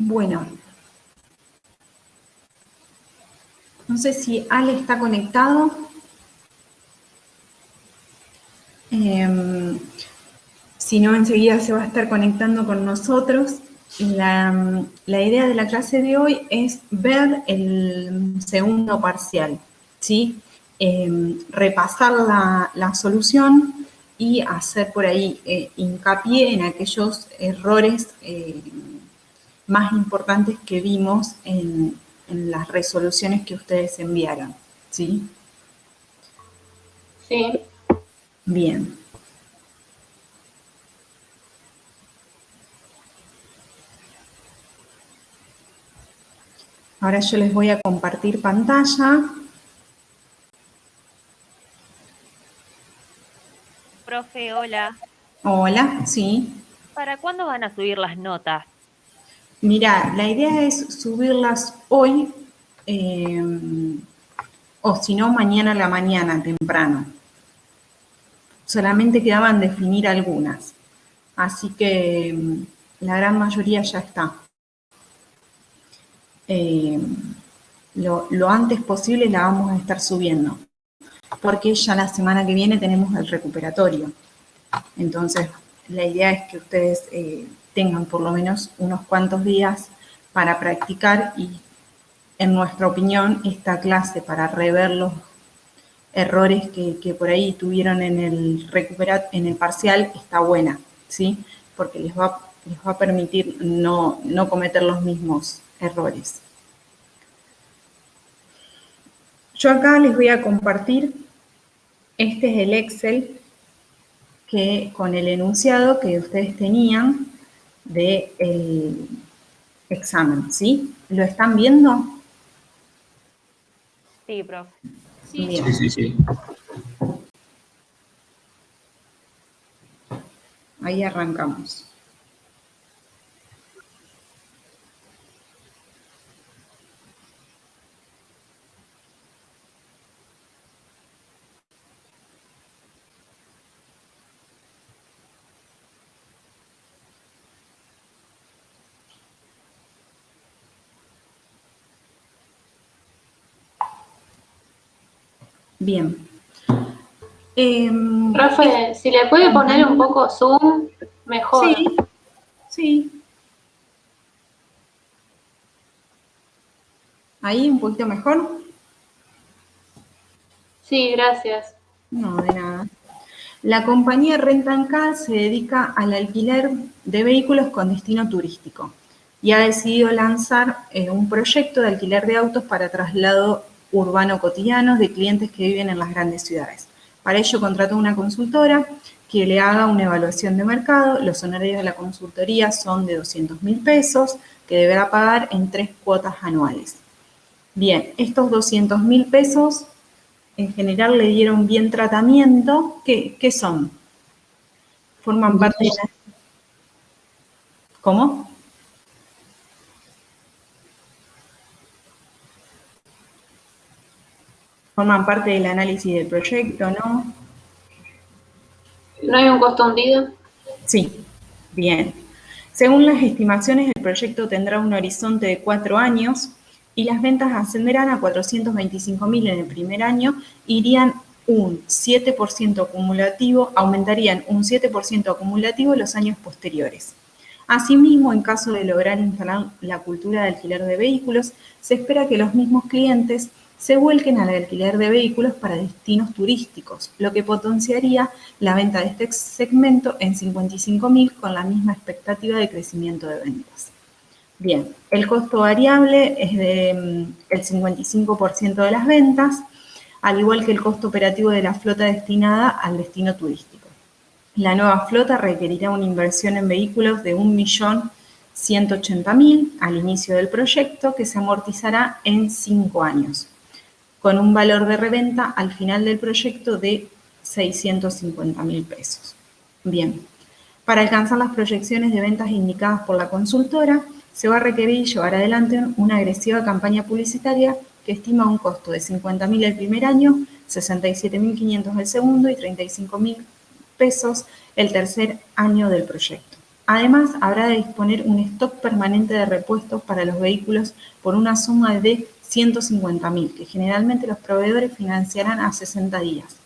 Bueno, no sé si Ale está conectado. Si no, enseguida se va a estar conectando con nosotros. La idea de la clase de hoy es ver el segundo parcial, ¿sí? Repasar la solución y hacer por ahí hincapié en aquellos errores más importantes que vimos en las resoluciones que ustedes enviaron, ¿sí? Sí. Bien. Ahora yo les voy a compartir pantalla. Profe, hola. Hola, sí. ¿Para cuándo van a subir las notas? Mira, la idea es subirlas hoy, o si no, mañana a la mañana, temprano. Solamente quedaban definir algunas. Así que la gran mayoría ya está. Lo antes posible la vamos a estar subiendo, porque ya la semana que viene tenemos el recuperatorio. Entonces, la idea es que ustedes tengan por lo menos unos cuantos días para practicar y, en nuestra opinión, esta clase para rever los errores que por ahí tuvieron en el parcial está buena, ¿sí? Porque les va a permitir no cometer los mismos errores. Yo acá les voy a compartir, este es el Excel que con el enunciado que ustedes tenían del examen, ¿sí? ¿Lo están viendo? Sí, profe. Sí. Bien. Sí. Ahí arrancamos. Bien. Profe, si le puede poner un poco zoom, mejor. Sí. ¿Ahí un poquito mejor? Sí, gracias. No, de nada. La compañía Rentancar se dedica al alquiler de vehículos con destino turístico y ha decidido lanzar un proyecto de alquiler de autos para traslado urbano cotidiano de clientes que viven en las grandes ciudades. Para ello contrató una consultora que le haga una evaluación de mercado. Los honorarios de la consultoría son de 200.000 pesos que deberá pagar en 3 cuotas anuales. Bien, estos 200.000 pesos en general le dieron bien tratamiento. ¿Qué son? Forman parte de la... ¿Cómo? Forman parte del análisis del proyecto, ¿no? ¿No hay un costo hundido? Sí, bien. Según las estimaciones, el proyecto tendrá un horizonte de 4 años y las ventas ascenderán a 425.000 en el primer año, aumentarían un 7% acumulativo en los años posteriores. Asimismo, en caso de lograr instalar la cultura de alquiler de vehículos, se espera que los mismos clientes se vuelquen al alquiler de vehículos para destinos turísticos, lo que potenciaría la venta de este segmento en 55.000 con la misma expectativa de crecimiento de ventas. Bien, el costo variable es del 55% de las ventas, al igual que el costo operativo de la flota destinada al destino turístico. La nueva flota requerirá una inversión en vehículos de 1.180.000 al inicio del proyecto, que se amortizará en 5 años, con un valor de reventa al final del proyecto de 650.000 pesos. Bien, para alcanzar las proyecciones de ventas indicadas por la consultora, se va a requerir llevar adelante una agresiva campaña publicitaria que estima un costo de 50.000 el primer año, 67.500 el segundo y 35.000 pesos el tercer año del proyecto. Además, habrá de disponer un stock permanente de repuestos para los vehículos por una suma de 150.000, que generalmente los proveedores financiarán a 60 días.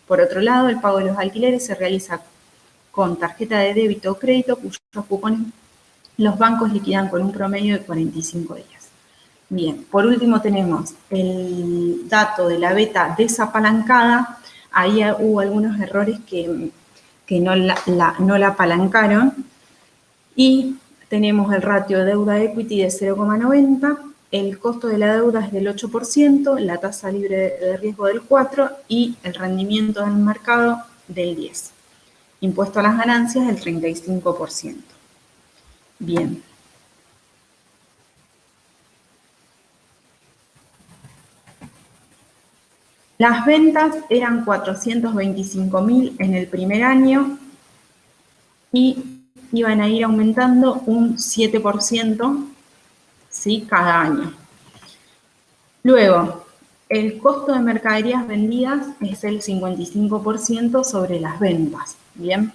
Por otro lado, el pago de los alquileres se realiza con tarjeta de débito o crédito, cuyos cupones los bancos liquidan con un promedio de 45 días. Bien, por último tenemos el dato de la beta desapalancada. Ahí hubo algunos errores que no la apalancaron. Y tenemos el ratio deuda-equity de 0,90, el costo de la deuda es del 8%, la tasa libre de riesgo del 4% y el rendimiento del mercado del 10%. Impuesto a las ganancias del 35%. Bien. Las ventas eran 425.000 en el primer año y iban a ir aumentando un 7%, ¿sí? Cada año. Luego, el costo de mercaderías vendidas es el 55% sobre las ventas, ¿bien?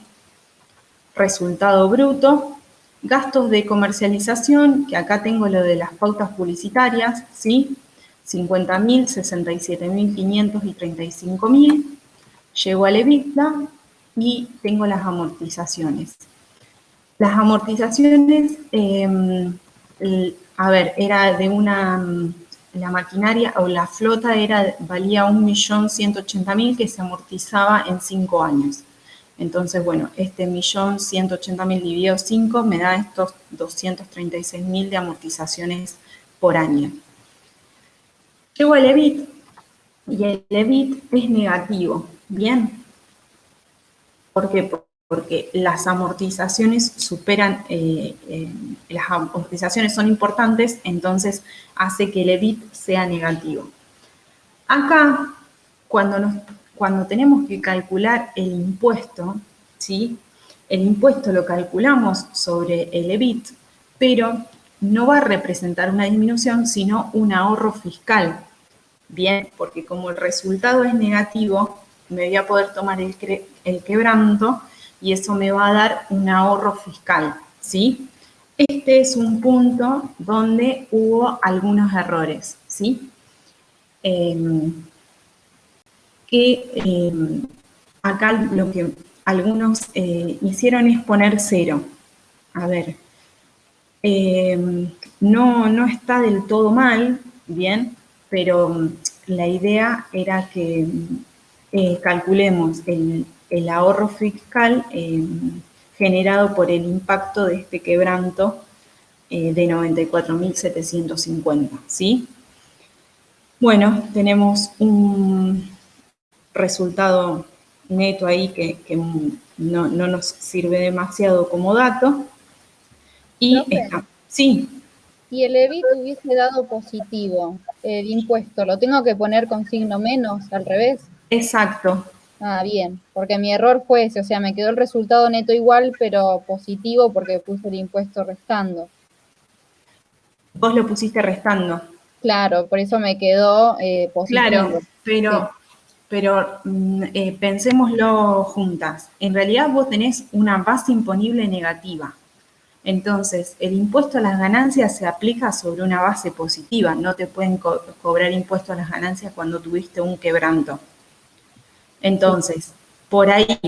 Resultado bruto, gastos de comercialización, que acá tengo lo de las pautas publicitarias, ¿sí? 50.000, 67.500 y 35.000. Llego al EBITDA y tengo las amortizaciones. Las amortizaciones, era de la maquinaria o la flota valía 1.180.000 que se amortizaba en 5 años. Entonces, bueno, 1.180.000 dividido 5 me da estos 236.000 de amortizaciones por año. Llego al EBIT y el EBIT es negativo, ¿bien? ¿Por qué? Porque las amortizaciones las amortizaciones son importantes, entonces hace que el EBIT sea negativo. Acá, cuando tenemos que calcular el impuesto, ¿sí? El impuesto lo calculamos sobre el EBIT, pero no va a representar una disminución, sino un ahorro fiscal. Bien, porque como el resultado es negativo, me voy a poder tomar el quebranto y eso me va a dar un ahorro fiscal, ¿sí? Este es un punto donde hubo algunos errores, ¿sí? Acá lo que algunos hicieron es poner 0. A ver, no está del todo mal, bien, pero la idea era que calculemos el ahorro fiscal generado por el impacto de este quebranto de 94.750, ¿sí? Bueno, tenemos un resultado neto ahí que no nos sirve demasiado como dato. Y sí. Si el EBIT hubiese dado positivo, el impuesto, ¿lo tengo que poner con signo menos, al revés? Exacto. Ah, bien, porque mi error fue ese, o sea, me quedó el resultado neto igual, pero positivo porque puse el impuesto restando. Vos lo pusiste restando. Claro, por eso me quedó positivo. Claro, pero pensémoslo juntas. En realidad vos tenés una base imponible negativa. Entonces, el impuesto a las ganancias se aplica sobre una base positiva. No te pueden cobrar impuesto a las ganancias cuando tuviste un quebranto. Entonces, por ahí,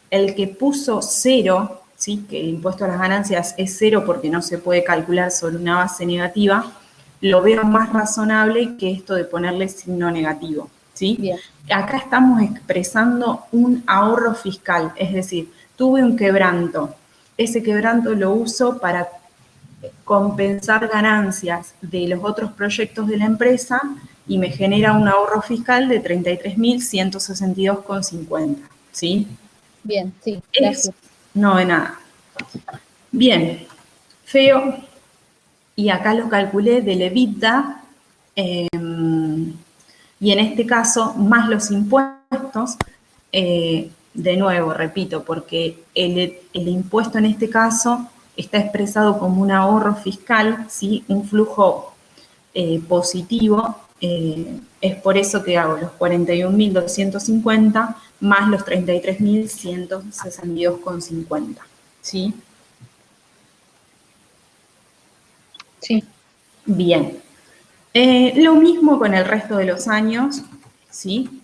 el que puso 0, ¿sí? Que el impuesto a las ganancias es 0 porque no se puede calcular sobre una base negativa, lo veo más razonable que esto de ponerle signo negativo, ¿sí? Bien. Acá estamos expresando un ahorro fiscal, es decir, tuve un quebranto. Ese quebranto lo uso para compensar ganancias de los otros proyectos de la empresa y me genera un ahorro fiscal de 33.162,50, ¿sí? Bien, sí, gracias. No de nada. Bien, feo. Y acá lo calculé del EBITDA, y en este caso, más los impuestos, de nuevo, repito, porque el impuesto en este caso está expresado como un ahorro fiscal, ¿sí? Un flujo positivo, es por eso que hago los 41.250 más los 33.162,50, ¿sí? Sí. Bien. Lo mismo con el resto de los años, ¿sí?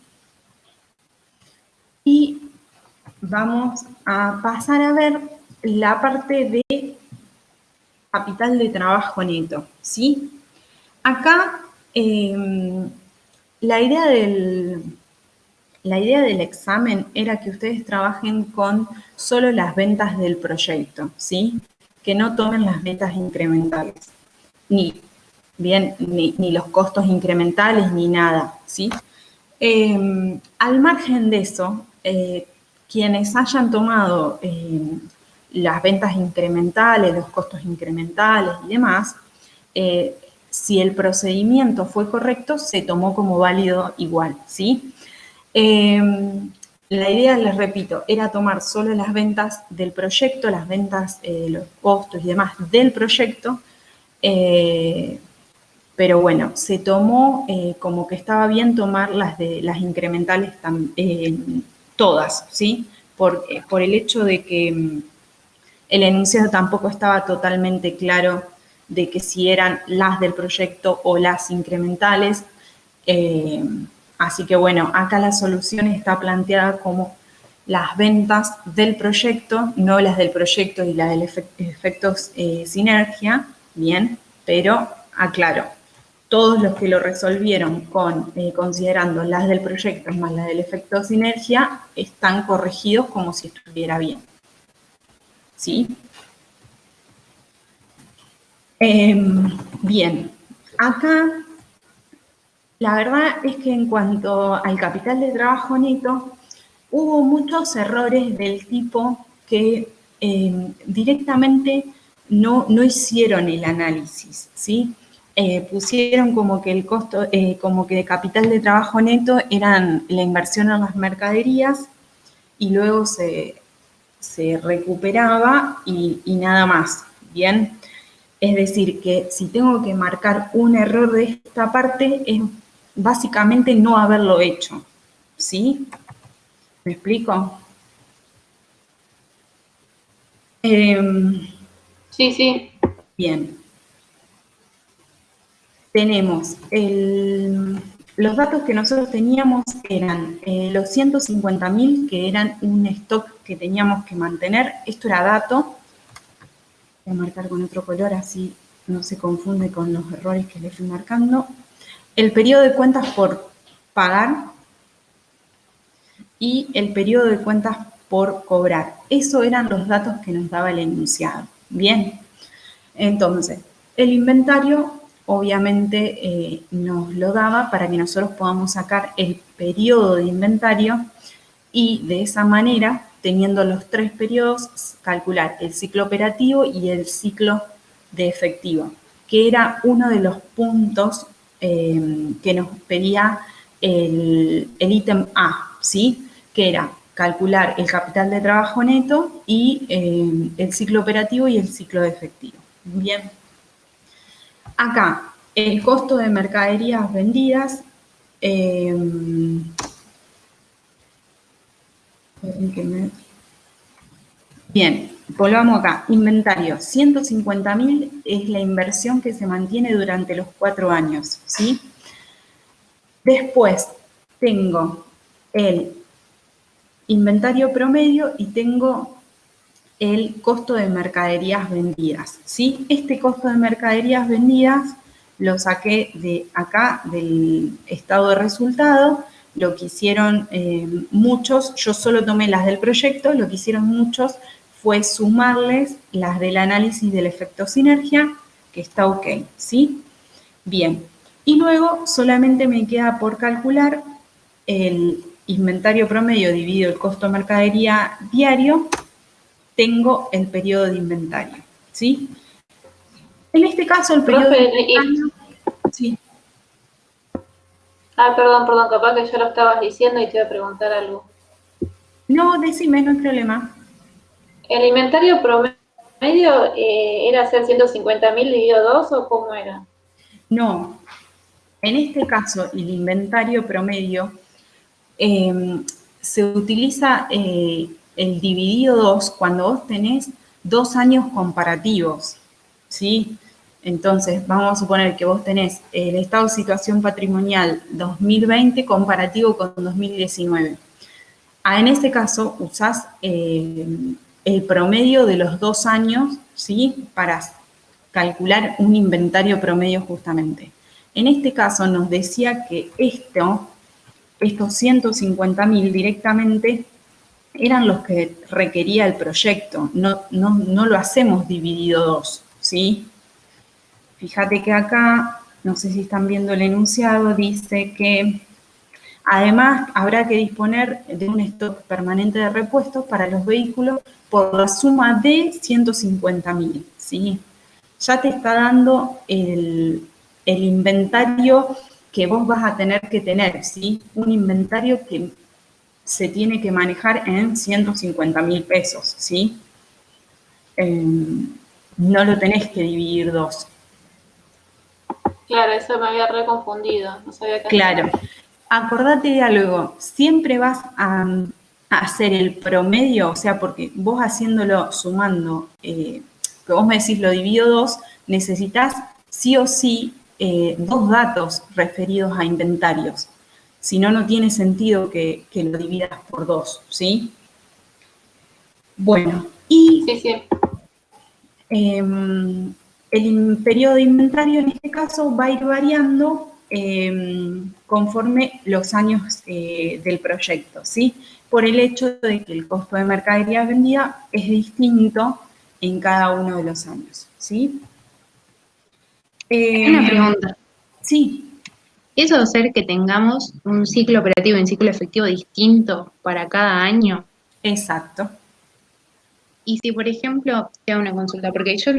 Y vamos a pasar a ver la parte de capital de trabajo neto, ¿sí? Acá la idea del examen era que ustedes trabajen con solo las ventas del proyecto, ¿sí? Que no tomen las ventas incrementales, ni los costos incrementales, ni nada, ¿sí? Al margen de eso, quienes hayan tomado las ventas incrementales, los costos incrementales y demás, si el procedimiento fue correcto, se tomó como válido igual, ¿sí? La idea, les repito, era tomar solo las ventas del proyecto, las ventas, los costos y demás del proyecto, pero bueno, se tomó como que estaba bien tomar las incrementales todas, ¿sí? Por el hecho de que el enunciado tampoco estaba totalmente claro de que si eran las del proyecto o las incrementales. Así que bueno, acá la solución está planteada como las ventas del proyecto, no las del proyecto y las del efectos sinergia, bien, pero aclaro, todos los que lo resolvieron considerando las del proyecto más las del efecto sinergia están corregidos como si estuviera bien. ¿Sí? Bien, acá la verdad es que en cuanto al capital de trabajo neto, hubo muchos errores del tipo que directamente no hicieron el análisis, ¿sí? Pusieron como que el costo, como que el capital de trabajo neto eran la inversión en las mercaderías y luego se recuperaba y nada más, ¿bien? Es decir, que si tengo que marcar un error de esta parte es básicamente no haberlo hecho, ¿sí? ¿Me explico? Sí, sí. Bien. Tenemos los datos que nosotros teníamos eran los 150.000, que eran un stock que teníamos que mantener. Esto era dato. Voy a marcar con otro color, así no se confunde con los errores que le fui marcando. El periodo de cuentas por pagar y el periodo de cuentas por cobrar. Esos eran los datos que nos daba el enunciado. Bien, entonces, el inventario obviamente nos lo daba para que nosotros podamos sacar el periodo de inventario y de esa manera, teniendo los 3 periodos, calcular el ciclo operativo y el ciclo de efectivo, que era uno de los puntos que nos pedía el ítem A, ¿sí? Que era calcular el capital de trabajo neto y el ciclo operativo y el ciclo de efectivo. Bien. Acá, el costo de mercaderías vendidas. Bien, volvamos acá. Inventario, 150.000 es la inversión que se mantiene durante los 4 años, ¿sí? Después tengo el inventario promedio y tengo el costo de mercaderías vendidas, ¿sí? Este costo de mercaderías vendidas lo saqué de acá, del estado de resultado. Lo que hicieron muchos, yo solo tomé las del proyecto, lo que hicieron muchos fue sumarles las del análisis del efecto sinergia, que está ok, ¿sí? Bien, y luego solamente me queda por calcular el inventario promedio dividido el costo de mercadería diario, tengo el periodo de inventario, ¿sí? En este caso el periodo de inventario, sí. Perdón, capaz que ya lo estabas diciendo y te iba a preguntar algo. No, decime, no hay problema. ¿El inventario promedio era hacer 150.000 dividido 2 o cómo era? No, en este caso el inventario promedio se utiliza el dividido 2 cuando vos tenés 2 años comparativos, ¿sí? Entonces, vamos a suponer que vos tenés el estado de situación patrimonial 2020 comparativo con 2019. En este caso, usás el promedio de los 2 años, ¿sí? Para calcular un inventario promedio justamente. En este caso nos decía que estos 150.000 directamente eran los que requería el proyecto, no lo hacemos dividido 2, ¿sí? Fíjate que acá, no sé si están viendo el enunciado, dice que además habrá que disponer de un stock permanente de repuestos para los vehículos por la suma de 150.000, ¿sí? Ya te está dando el inventario que vos vas a tener que tener, ¿sí? Un inventario que se tiene que manejar en 150.000 pesos, ¿sí? No lo tenés que dividir 2. Claro, eso me había reconfundido, no sabía qué Claro. hacer. Acordate de algo, siempre vas a hacer el promedio, o sea, porque vos haciéndolo, sumando, que vos me decís lo divido 2, necesitas sí o sí 2 datos referidos a inventarios. Si no, no tiene sentido que lo dividas por 2, ¿sí? Bueno, y Sí. el periodo de inventario en este caso va a ir variando conforme los años del proyecto, ¿sí? Por el hecho de que el costo de mercadería vendida es distinto en cada uno de los años, ¿sí? Una pregunta. Sí. ¿Eso va a hacer que tengamos un ciclo operativo y un ciclo efectivo distinto para cada año? Exacto. Y si, por ejemplo, te hago una consulta, porque yo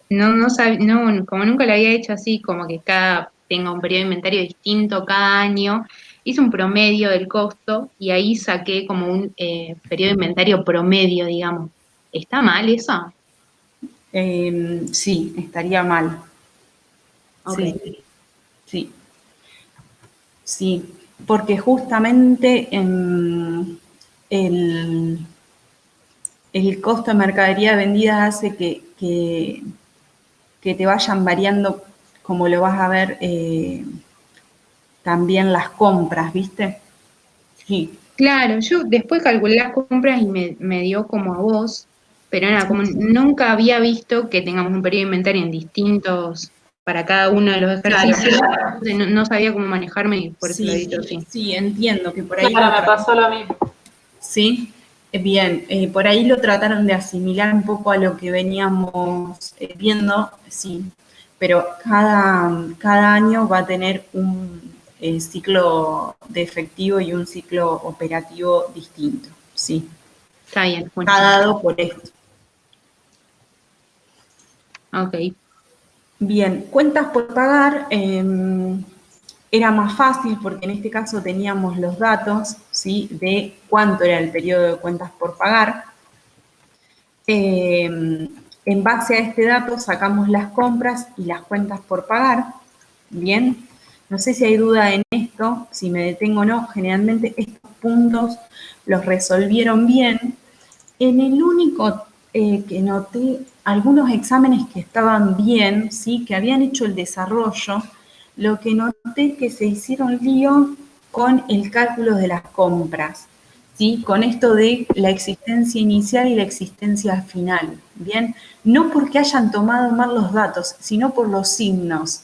no sabía, como nunca lo había hecho así, como que cada tenga un periodo de inventario distinto cada año, hice un promedio del costo y ahí saqué como un periodo de inventario promedio, digamos. ¿Está mal eso? Sí, estaría mal. Ok. Sí. Sí, porque justamente el costo de mercadería vendida hace que te vayan variando, como lo vas a ver, también las compras, ¿viste? Sí. Claro, yo después calculé las compras y me dio como a vos, pero nada, como nunca había visto que tengamos un periodo de inventario en distintos para cada uno de los Claro. ejercicios, entonces no sabía cómo manejarme y por eso lo he Sí, dicho así. sí, entiendo que por ahí Claro, me pasó lo mismo. Sí, bien, por ahí lo trataron de asimilar un poco a lo que veníamos viendo, sí, pero cada año va a tener un ciclo de efectivo y un ciclo operativo distinto, sí. Está bien, Está buenísimo. dado por esto. Ok. Bien, cuentas por pagar era más fácil porque en este caso teníamos los datos, ¿sí? De cuánto era el periodo de cuentas por pagar. En base a este dato sacamos las compras y las cuentas por pagar. Bien, no sé si hay duda en esto, si me detengo o no, generalmente estos puntos los resolvieron bien. En el único que noté algunos exámenes que estaban bien, ¿sí? Que habían hecho el desarrollo, lo que noté que se hicieron lío con el cálculo de las compras, ¿sí? Con esto de la existencia inicial y la existencia final, ¿bien? No porque hayan tomado mal los datos, sino por los signos.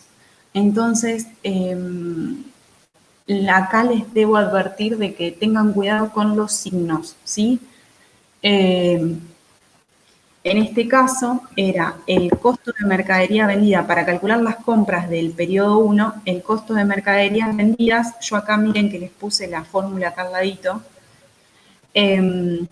Entonces, acá les debo advertir de que tengan cuidado con los signos, ¿sí? En este caso, era el costo de mercadería vendida para calcular las compras del periodo 1, el costo de mercaderías vendidas, yo acá miren que les puse la fórmula acá al ladito, el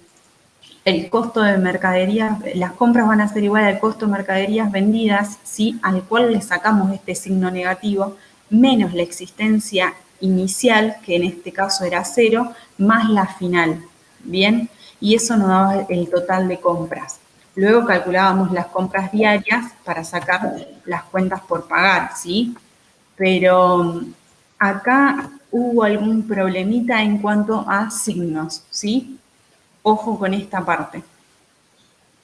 costo de mercaderías, las compras van a ser igual al costo de mercaderías vendidas, ¿sí? Al cual le sacamos este signo negativo, menos la existencia inicial, que en este caso era 0, más la final, ¿bien? Y eso nos daba el total de compras. Luego calculábamos las compras diarias para sacar las cuentas por pagar, ¿sí? Pero acá hubo algún problemita en cuanto a signos, ¿sí? Ojo con esta parte.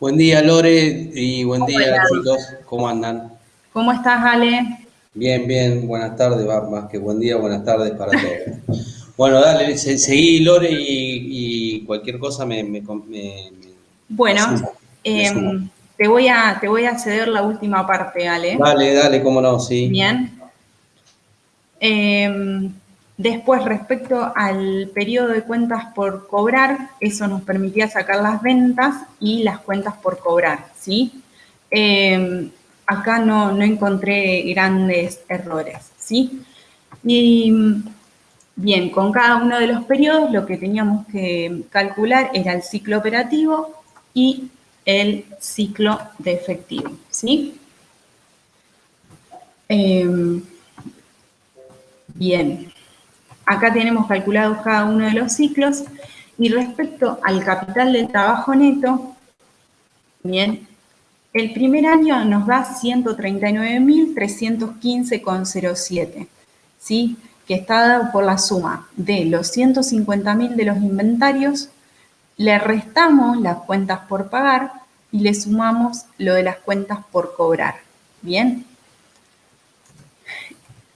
Buen día, Lore, y buen día, chicos. ¿Cómo andan? ¿Cómo estás, Ale? Bien, bien, buenas tardes, más que buen día, buenas tardes para todos. Bueno, dale, seguí Lore y cualquier cosa me Bueno, sumo, me sumo. te voy a ceder la última parte, Ale. Dale, cómo no, sí. Bien. Después, respecto al periodo de cuentas por cobrar, eso nos permitía sacar las ventas y las cuentas por cobrar, ¿sí? Acá no encontré grandes errores, ¿sí? Y bien, con cada uno de los periodos lo que teníamos que calcular era el ciclo operativo y el ciclo de efectivo, ¿sí? Bien, acá tenemos calculados cada uno de los ciclos y respecto al capital del trabajo neto, bien, el primer año nos da 139.315,07, ¿sí? Que está dado por la suma de los 150.000 de los inventarios, le restamos las cuentas por pagar y le sumamos lo de las cuentas por cobrar, ¿bien?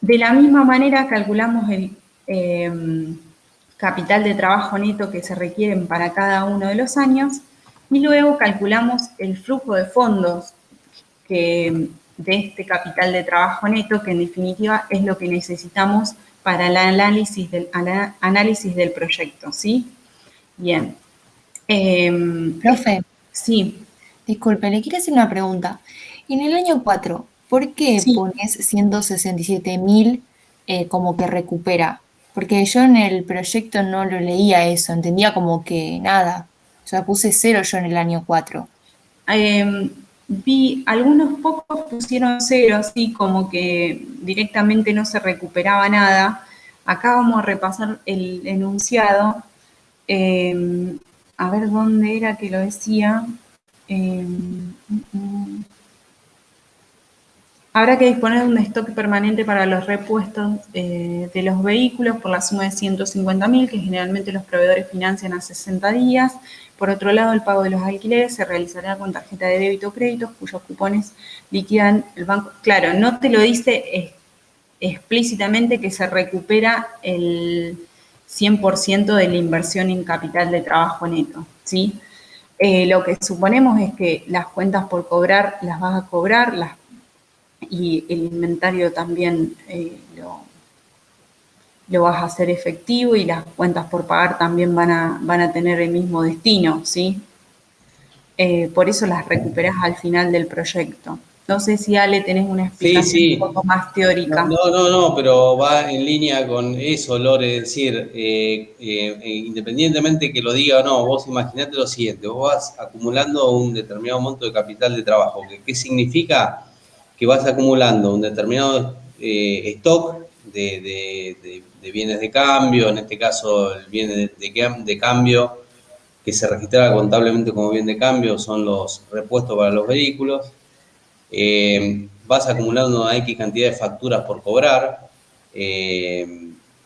De la misma manera calculamos el capital de trabajo neto que se requieren para cada uno de los años y luego calculamos el flujo de fondos de este capital de trabajo neto, que en definitiva es lo que necesitamos para el análisis del proyecto, ¿sí? Bien. Profe, Sí. disculpe, le quiero hacer una pregunta. En el año 4, ¿por qué Sí. pones 167.000 como que recupera? Porque yo en el proyecto no lo leía eso, entendía como que nada. O sea, puse 0 yo en el año 4. Vi algunos pocos pusieron 0, así como que directamente no se recuperaba nada. Acá vamos a repasar el enunciado. A ver dónde era que lo decía. Habrá que disponer de un stock permanente para los repuestos de los vehículos por la suma de 150.000, que generalmente los proveedores financian a 60 días. Por otro lado, el pago de los alquileres se realizará con tarjeta de débito o crédito, cuyos cupones liquidan el banco. Claro, no te lo dice explícitamente que se recupera el 100% de la inversión en capital de trabajo neto, ¿sí? Lo que suponemos es que las cuentas por cobrar las vas a cobrar, y el inventario también lo vas a hacer efectivo y las cuentas por pagar también van a tener el mismo destino, ¿sí? Por eso las recuperás al final del proyecto. No sé si, Ale, tenés una explicación Sí. un poco más teórica. No, pero va en línea con eso, Lore, es decir, independientemente que lo diga o no, vos imaginate lo siguiente, vos vas acumulando un determinado monto de capital de trabajo. ¿Qué significa? Que vas acumulando un determinado stock de bienes de cambio, en este caso el bien de cambio que se registraba contablemente como bien de cambio, son los repuestos para los vehículos. Vas acumulando una X cantidad de facturas por cobrar,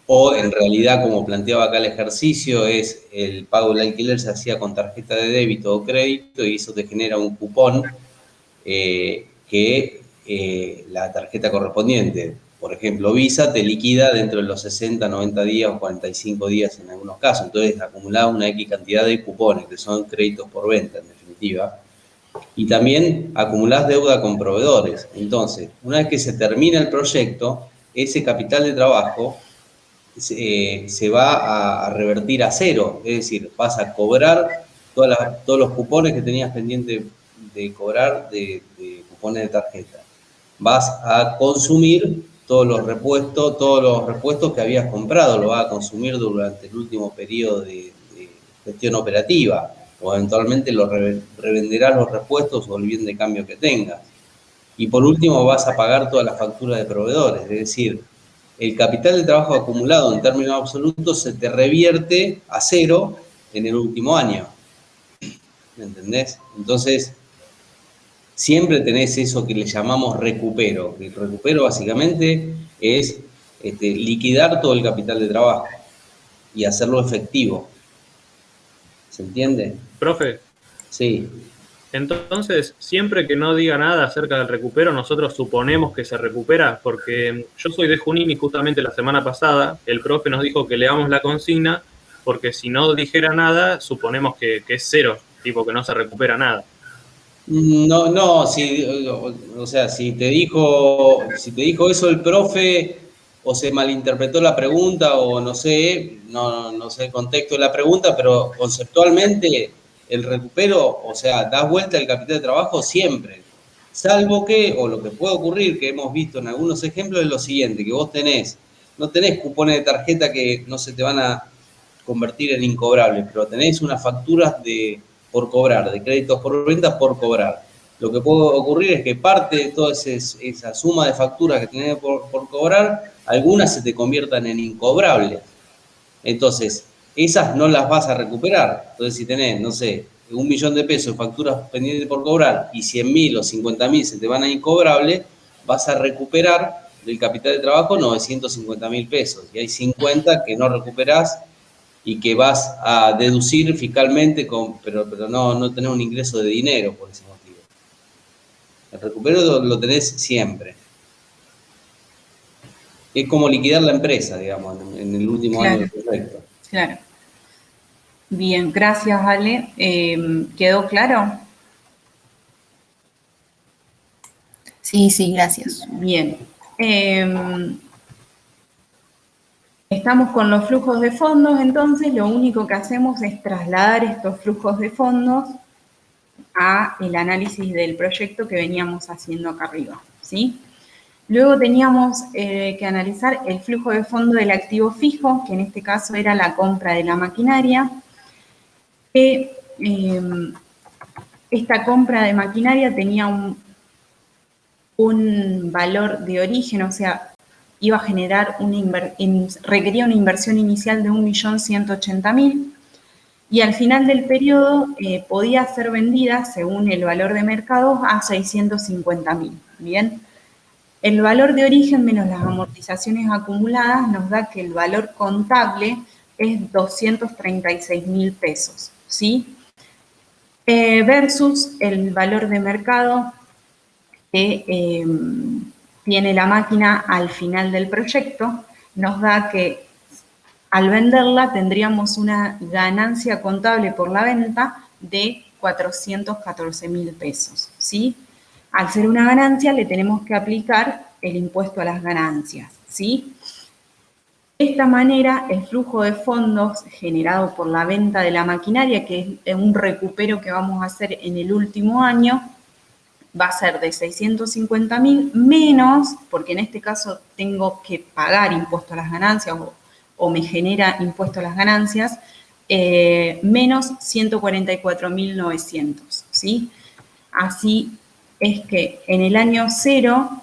o en realidad, como planteaba acá el ejercicio, es el pago del alquiler se hacía con tarjeta de débito o crédito y eso te genera un cupón que la tarjeta correspondiente, por ejemplo, Visa, te liquida dentro de los 60, 90 días o 45 días en algunos casos. Entonces, acumulás una X cantidad de cupones, que son créditos por venta, en definitiva. Y también acumulás deuda con proveedores. Entonces, una vez que se termina el proyecto, ese capital de trabajo se va a revertir a 0. Es decir, vas a cobrar todos los cupones que tenías pendiente de cobrar de cupones de tarjeta. Vas a consumir todos los repuestos que habías comprado, lo vas a consumir durante el último periodo de gestión operativa, o eventualmente revenderás los repuestos o el bien de cambio que tengas. Y por último vas a pagar todas las facturas de proveedores, es decir, el capital de trabajo acumulado en términos absolutos se te revierte a 0 en el último año. ¿Me entendés? Entonces, siempre tenés eso que le llamamos recupero. El recupero básicamente es liquidar todo el capital de trabajo y hacerlo efectivo. ¿Se entiende? Profe, Sí. Entonces, siempre que no diga nada acerca del recupero, nosotros suponemos que se recupera, porque yo soy de Junín y justamente la semana pasada el profe nos dijo que leamos la consigna, porque si no dijera nada, suponemos que es cero, tipo que no se recupera nada. No, no, o sea, si te dijo eso el profe, o se malinterpretó la pregunta, o no sé el contexto de la pregunta, pero conceptualmente el recupero, o sea, das vuelta al capital de trabajo siempre. Salvo que, o lo que puede ocurrir, que hemos visto en algunos ejemplos, es lo siguiente, que vos no tenés cupones de tarjeta que no se te van a convertir en incobrables, pero tenés unas facturas por cobrar, de créditos por venta por cobrar. Lo que puede ocurrir es que parte de toda esa suma de facturas que tenés por cobrar, algunas se te conviertan en incobrables. Entonces, esas no las vas a recuperar. Entonces, si tenés, no sé, 1 millón de pesos de facturas pendientes por cobrar y 100.000 o 50.000 se te van a incobrables, vas a recuperar del capital de trabajo 950.000 pesos. Y hay 50 que no recuperás y que vas a deducir fiscalmente, pero no tenés un ingreso de dinero por ese motivo. El recupero lo tenés siempre. Es como liquidar la empresa, digamos, en el último año del proyecto. Claro. Bien, gracias, Ale. ¿Quedó claro? Sí, gracias. Bien. Estamos con los flujos de fondos, entonces lo único que hacemos es trasladar estos flujos de fondos a el análisis del proyecto que veníamos haciendo acá arriba, ¿sí? Luego teníamos que analizar el flujo de fondo del activo fijo, que en este caso era la compra de la maquinaria. Esta compra de maquinaria tenía un valor de origen, o sea, iba a generar requería una inversión inicial de 1.180.000 y al final del periodo podía ser vendida, según el valor de mercado, a 650.000. Bien. El valor de origen menos las amortizaciones acumuladas nos da que el valor contable es 236.000 pesos, ¿sí? Versus el valor de mercado que tiene la máquina al final del proyecto, nos da que al venderla tendríamos una ganancia contable por la venta de 414.000 pesos, ¿sí? Al ser una ganancia le tenemos que aplicar el impuesto a las ganancias, ¿sí? De esta manera, el flujo de fondos generado por la venta de la maquinaria, que es un recupero que vamos a hacer en el último año, va a ser de 650.000 menos, porque en este caso tengo que pagar impuesto a las ganancias o me genera impuesto a las ganancias, menos 144.900, ¿sí? Así es que en el año 0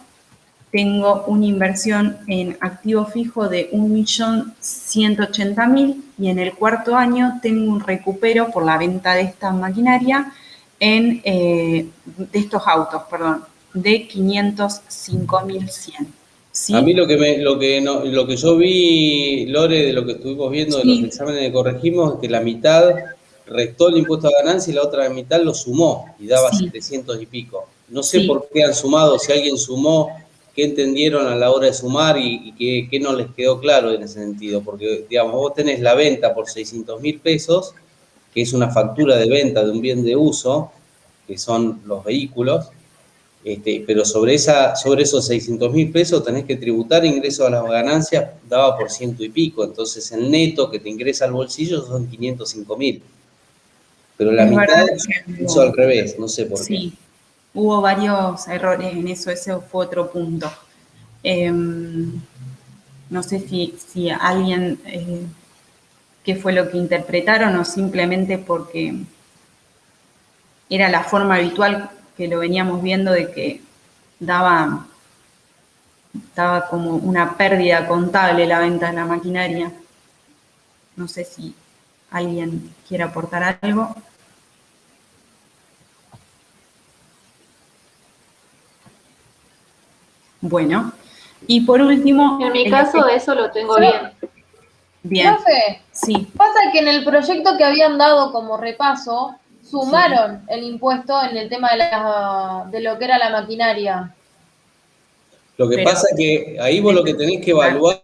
tengo una inversión en activo fijo de 1.180.000 y en el cuarto año tengo un recupero por la venta de esta maquinaria de estos autos, perdón, de 505.100. ¿Sí? A mí lo que yo vi, Lore, de lo que estuvimos viendo de los exámenes que corregimos, es que la mitad restó el impuesto a ganancia y la otra mitad lo sumó y daba 700 y pico. No sé por qué han sumado, si alguien sumó, qué entendieron a la hora de sumar y qué no les quedó claro en ese sentido. Porque, digamos, vos tenés la venta por 600.000 pesos, que es una factura de venta de un bien de uso, que son los vehículos, pero sobre esos 600.000 pesos tenés que tributar ingresos a las ganancias, daba por 100 y pico, entonces el neto que te ingresa al bolsillo son 505.000. Pero la mitad hizo al revés, no sé por qué. Sí, hubo varios errores en eso, ese fue otro punto. No sé si alguien, qué fue lo que interpretaron o simplemente porque era la forma habitual que lo veníamos viendo de que daba como una pérdida contable la venta de la maquinaria. No sé si alguien quiere aportar algo. Bueno, y por último... En mi caso eso lo tengo bien. Bien. Profe, sí. Pasa que en el proyecto que habían dado como repaso, sumaron el impuesto en el tema de lo que era la maquinaria. Lo que Pero- pasa es que ahí vos lo que tenés que evaluar,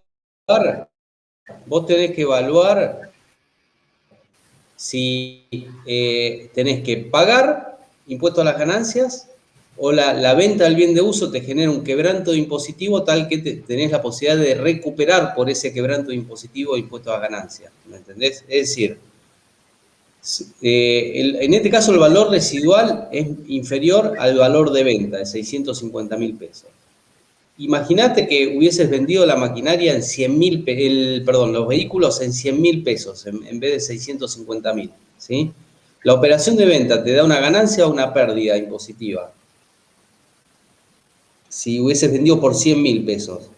vos tenés que evaluar si tenés que pagar impuesto a las ganancias o la venta del bien de uso te genera un quebranto impositivo tal que tenés la posibilidad de recuperar por ese quebranto impositivo impuesto a las ganancias. ¿Me entendés? Es decir, en este caso el valor residual es inferior al valor de venta de 650.000 pesos. Imagínate que hubieses vendido la maquinaria en 100.000, los vehículos en 100.000 pesos en vez de 650.000, ¿sí? La operación de venta te da una ganancia o una pérdida impositiva. Si hubieses vendido por 100.000 pesos.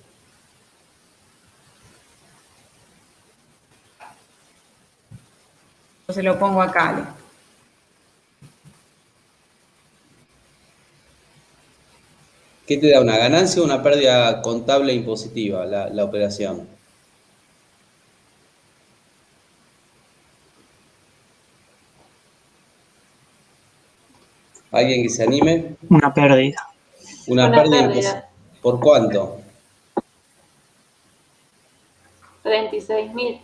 Yo se lo pongo acá, Ale. ¿Qué te da una ganancia o una pérdida contable impositiva la operación? ¿Alguien que se anime? Una pérdida. Una pérdida. ¿Por cuánto? 36.000.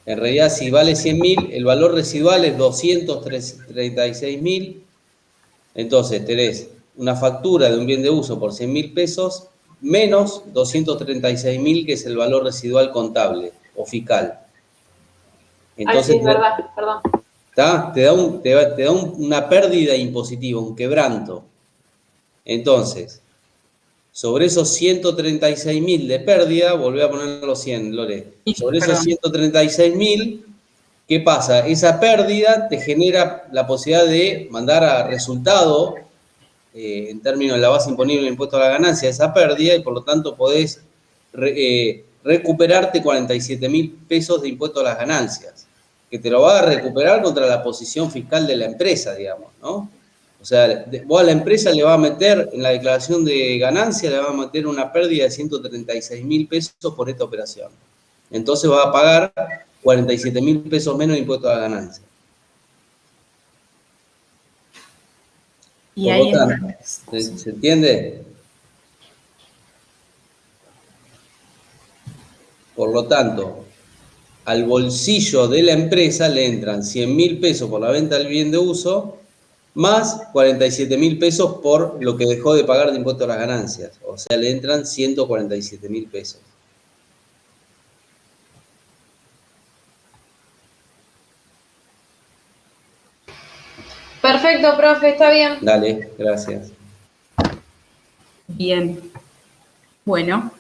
En realidad, si vale 100.000, el valor residual es 236.000. Entonces, tenés una factura de un bien de uso por 100.000 pesos menos 236.000, que es el valor residual contable o fiscal. Entonces, sí, es verdad, perdón. te da una pérdida impositiva, un quebranto. Entonces, sobre esos 136.000 de pérdida, volví a poner los 100, Lore. Sobre esos 136.000, ¿qué pasa? Esa pérdida te genera la posibilidad de mandar a resultado, en términos de la base imponible del impuesto a la ganancia, esa pérdida, y por lo tanto podés recuperarte 47.000 pesos de impuesto a las ganancias, que te lo va a recuperar contra la posición fiscal de la empresa, digamos, ¿no? O sea, vos a la empresa le va a meter, en la declaración de ganancia, le va a meter una pérdida de 136.000 pesos por esta operación. Entonces va a pagar 47.000 pesos menos de impuesto a la ganancia. Y ahí ¿Se entiende? Por lo tanto, al bolsillo de la empresa le entran 100.000 pesos por la venta del bien de uso, más 47.000 pesos por lo que dejó de pagar de impuesto a las ganancias. O sea, le entran 147.000 pesos. Perfecto, profe, está bien. Dale, gracias. Bien. Bueno,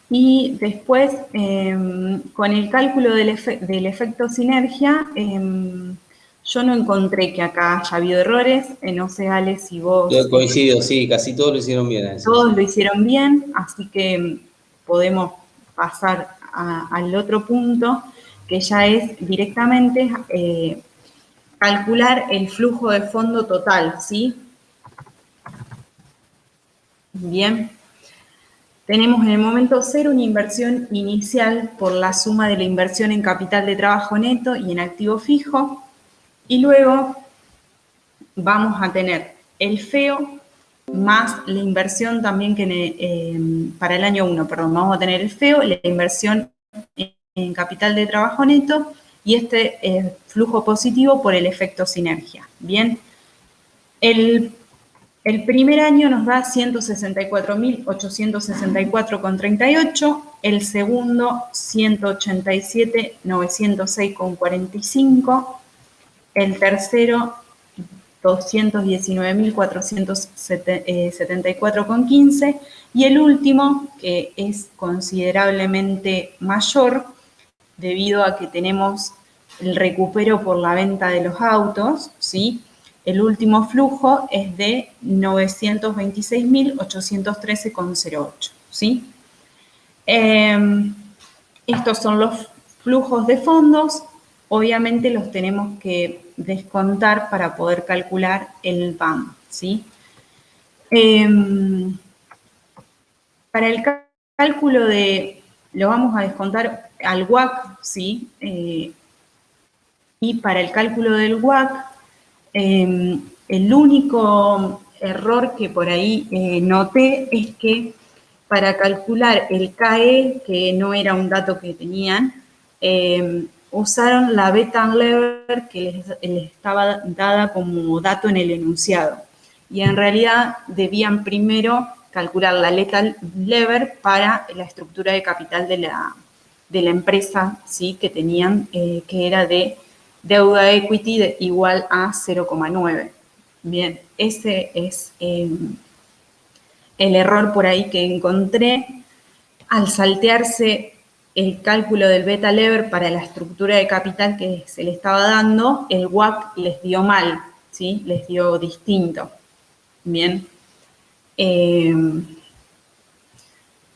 y después, con el cálculo del efecto sinergia, yo no encontré que acá haya habido errores. No sé, Ale, si vos... Yo coincido, sí, casi todos lo hicieron bien. Eso. Todos lo hicieron bien, así que podemos pasar al otro punto, que ya es directamente calcular el flujo de fondo total, ¿sí? Bien. Tenemos en el momento cero una inversión inicial por la suma de la inversión en capital de trabajo neto y en activo fijo, y luego vamos a tener el FEO más la inversión también que para el año 1, vamos a tener el FEO, la inversión en capital de trabajo neto y este flujo positivo por el efecto sinergia. Bien, el primer año nos da 164.864,38, el segundo 187.906,45, el tercero 219.474,15 y el último, que es considerablemente mayor debido a que tenemos el recupero por la venta de los autos, ¿sí? El último flujo es de 926.813,08, ¿sí? Estos son los flujos de fondos. Obviamente los tenemos que descontar para poder calcular el BAM, ¿sí? Para el cálculo lo vamos a descontar al WACC, ¿sí? Y para el cálculo del WACC El único error que por ahí noté es que para calcular el KE, que no era un dato que tenían, usaron la beta lever que les estaba dada como dato en el enunciado. Y en realidad debían primero calcular la beta lever para la estructura de capital de la empresa, ¿sí? Que tenían, que era de deuda equity igual a 0,9. Bien, ese es el error por ahí que encontré. Al saltearse el cálculo del beta lever para la estructura de capital que se le estaba dando, el WACC les dio mal, ¿sí? Les dio distinto. Bien.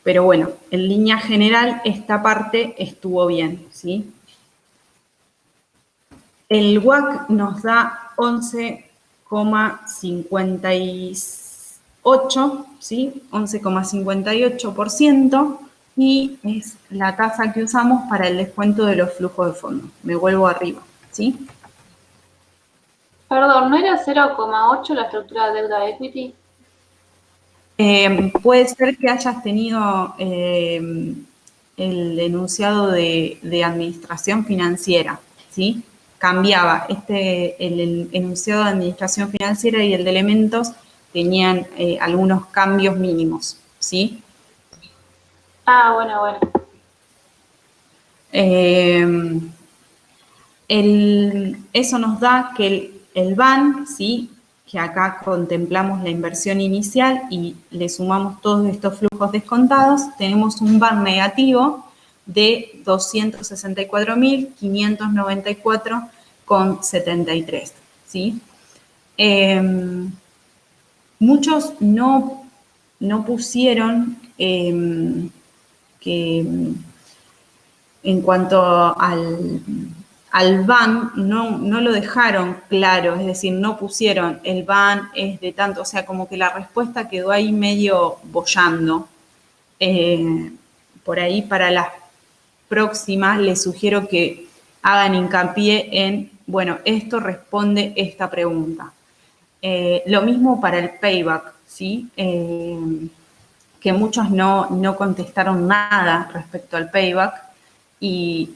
Pero bueno, en línea general esta parte estuvo bien, ¿sí? El WACC nos da 11,58, ¿sí? 11,58%, y es la tasa que usamos para el descuento de los flujos de fondos. Me vuelvo arriba, ¿sí? Perdón, ¿no era 0,8 la estructura de deuda equity? Puede ser que hayas tenido el enunciado de administración financiera, ¿sí? Cambiaba. El enunciado de administración financiera y el de elementos tenían algunos cambios mínimos, ¿sí? Ah, bueno. Eso nos da que el BAN, ¿sí? Que acá contemplamos la inversión inicial y le sumamos todos estos flujos descontados, tenemos un BAN negativo de 264.594,73, ¿sí? Muchos no pusieron que en cuanto al BAN, no lo dejaron claro, es decir, no pusieron el BAN es de tanto, o sea, como que la respuesta quedó ahí medio boyando. Por ahí para las próximas les sugiero que hagan hincapié en, bueno, esto responde esta pregunta. Lo mismo para el payback, ¿sí? Que muchos no contestaron nada respecto al payback y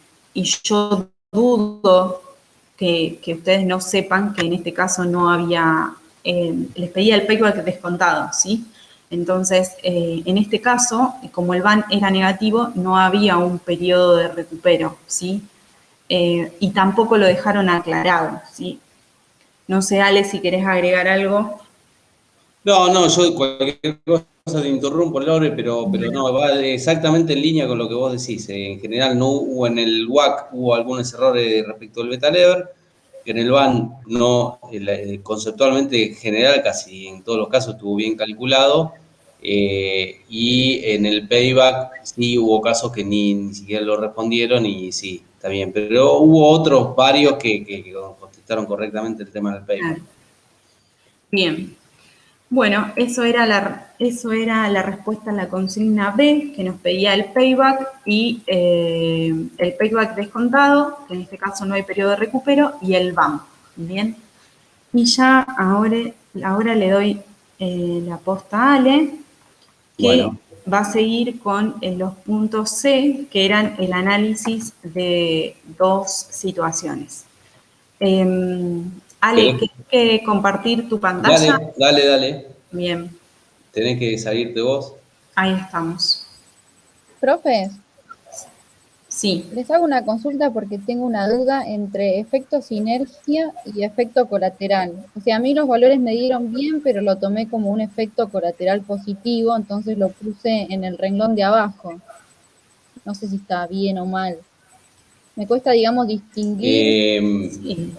yo dudo que ustedes no sepan que en este caso no había, les pedía el payback descontado, ¿sí? Entonces, en este caso, como el BAN era negativo, no había un periodo de recupero, ¿sí? Y tampoco lo dejaron aclarado, ¿sí? No sé, Ale, si querés agregar algo. No, yo cualquier cosa te interrumpo, Lore, pero no, va exactamente en línea con lo que vos decís. En general no hubo en el WACC, hubo algunos errores respecto al beta lever, en el BAN no, conceptualmente en general casi en todos los casos estuvo bien calculado, y en el payback sí hubo casos que ni siquiera lo respondieron y sí, está bien, pero hubo otros varios que contestaron correctamente el tema del payback. Bien. Bueno, eso era la respuesta a la consigna B, que nos pedía el payback y el payback descontado, que en este caso no hay periodo de recupero, y el BAM. Bien. Y ya ahora le doy la posta a Ale, que va a seguir con los puntos C, que eran el análisis de dos situaciones. Ale, ¿querés que compartir tu pantalla? Dale. Bien. Tenés que salirte vos. Ahí estamos. Profe, Sí. les hago una consulta porque tengo una duda entre efecto sinergia y efecto colateral. O sea, a mí los valores me dieron bien, pero lo tomé como un efecto colateral positivo, entonces lo puse en el renglón de abajo. No sé si está bien o mal. Me cuesta, digamos, distinguir. Sí.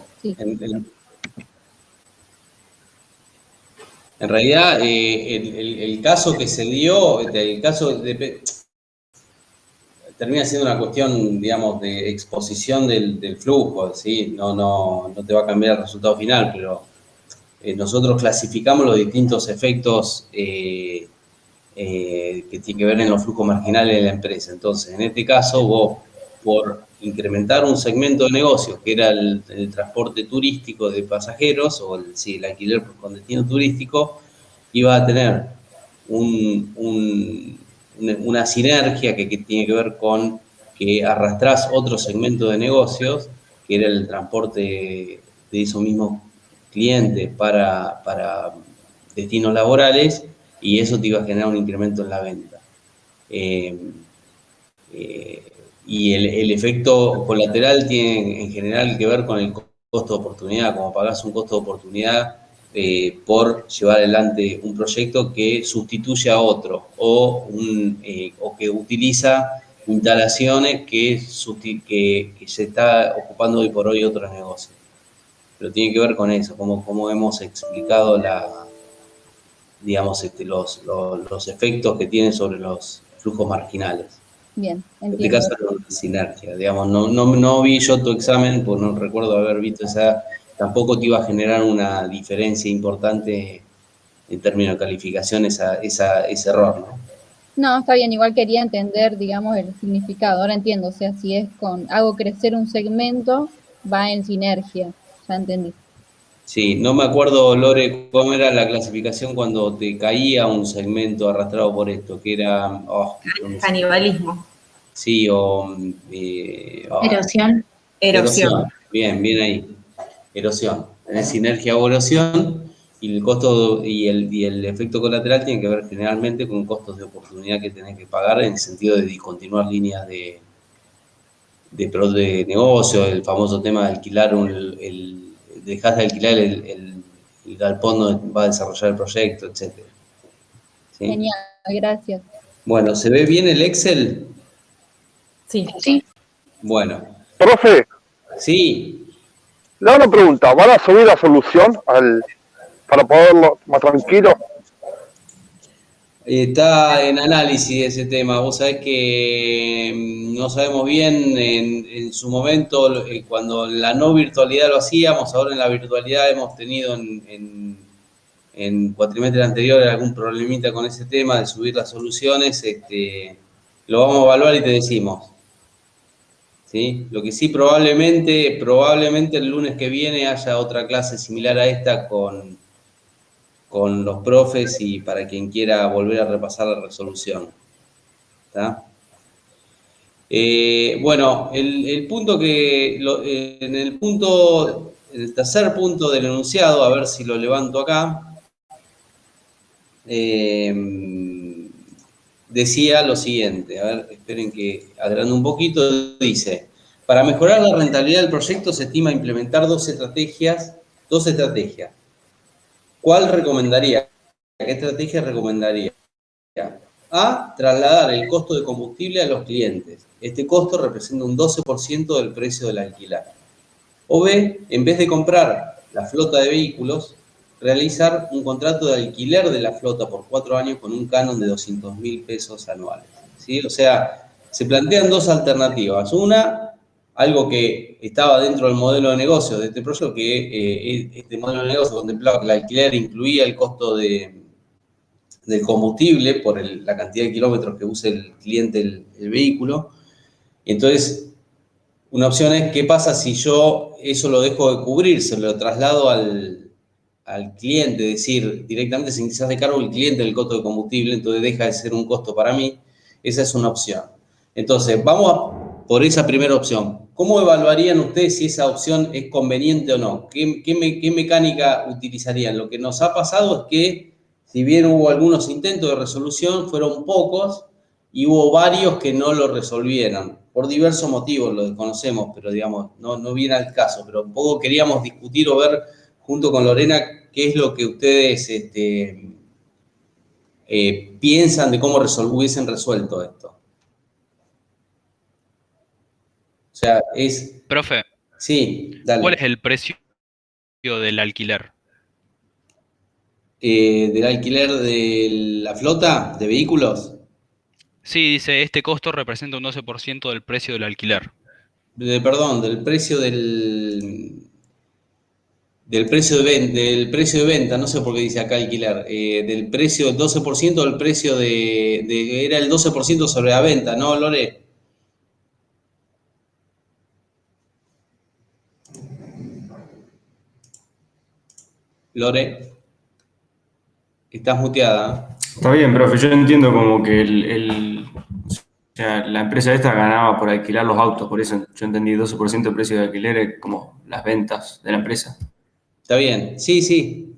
En realidad, el caso que se dio, termina siendo una cuestión, digamos, de exposición del flujo, ¿sí? No te va a cambiar el resultado final, pero nosotros clasificamos los distintos efectos que tienen que ver en los flujos marginales de la empresa. Entonces, en este caso, vos, por incrementar un segmento de negocios, que era el transporte turístico de pasajeros, o el alquiler con destino turístico, iba a tener una sinergia que tiene que ver con que arrastrás otro segmento de negocios, que era el transporte de esos mismos clientes para destinos laborales, y eso te iba a generar un incremento en la venta. Y el efecto colateral tiene en general que ver con el costo de oportunidad, como pagás un costo de oportunidad por llevar adelante un proyecto que sustituye a otro o que utiliza instalaciones que se está ocupando hoy por hoy otros negocios. Pero tiene que ver con eso, como hemos explicado digamos, los efectos que tienen sobre los flujos marginales. Bien, En este entiendo. caso era una sinergia, digamos, no vi yo tu examen, pues no recuerdo haber visto tampoco te iba a generar una diferencia importante en términos de calificación ese error, ¿no? No, está bien, igual quería entender, digamos, el significado. Ahora entiendo, o sea, si es hago crecer un segmento, va en sinergia, ya entendí. Sí, no me acuerdo, Lore, cómo era la clasificación cuando te caía un segmento arrastrado por esto, que era... Canibalismo. Sí, Erosión. Erosión. Bien ahí. Erosión. Tenés sinergia o erosión, y el costo y el efecto colateral tiene que ver generalmente con costos de oportunidad que tenés que pagar en el sentido de discontinuar líneas de negocio, el famoso tema de alquilar dejás de alquilar el galpón donde va a desarrollar el proyecto, etc. ¿Sí? Genial, gracias. Bueno, ¿se ve bien el Excel? Sí. Sí. Bueno. Profe, Sí. le hago una pregunta. ¿Van a subir la solución para poderlo más tranquilo? Está en análisis ese tema. Vos sabés que no sabemos bien en su momento, cuando la no virtualidad lo hacíamos, ahora en la virtualidad hemos tenido en cuatrimestre anterior algún problemita con ese tema de subir las soluciones. Lo vamos a evaluar y te decimos. ¿Sí? Lo que sí, probablemente el lunes que viene haya otra clase similar a esta con los profes y para quien quiera volver a repasar la resolución. ¿Está? Bueno, el punto en el tercer punto del enunciado, a ver si lo levanto acá, decía lo siguiente, a ver, esperen que agrando un poquito, dice: para mejorar la rentabilidad del proyecto se estima implementar dos estrategias. ¿Cuál recomendaría? ¿Qué estrategia recomendaría? A, trasladar el costo de combustible a los clientes. Este costo representa un 12% del precio del alquiler. O B, en vez de comprar la flota de vehículos, realizar un contrato de alquiler de la flota por 4 años con un canon de 200.000 pesos anuales. ¿Sí? O sea, se plantean dos alternativas. Una, algo que estaba dentro del modelo de negocio de este proyecto, que este modelo de negocio contemplaba que el alquiler incluía el costo del combustible por la cantidad de kilómetros que use el cliente el vehículo. Entonces, una opción es: ¿qué pasa si yo eso lo dejo de cubrir, se lo traslado al cliente? Es decir, directamente se hace cargo el cliente del costo de combustible, entonces deja de ser un costo para mí. Esa es una opción. Entonces, vamos por esa primera opción. ¿Cómo evaluarían ustedes si esa opción es conveniente o no? ¿Qué mecánica utilizarían? Lo que nos ha pasado es que, si bien hubo algunos intentos de resolución, fueron pocos y hubo varios que no lo resolvieron. Por diversos motivos, lo desconocemos, pero digamos, no viene al caso. Pero un poco queríamos discutir o ver junto con Lorena qué es lo que ustedes piensan de cómo hubiesen resuelto esto. O sea, Profe, Sí, dale. ¿cuál es el precio del alquiler? ¿Del alquiler de la flota de vehículos? Sí, dice, este costo representa un 12% del precio del alquiler. Perdón, del precio del precio de venta, no sé por qué dice acá alquiler, del precio, el 12% del precio era el 12% sobre la venta, ¿no, Lore? Lore, estás muteada. Está bien, profe, yo entiendo como que o sea, la empresa esta ganaba por alquilar los autos, por eso yo entendí 12% de precio de alquiler es como las ventas de la empresa. Está bien, sí.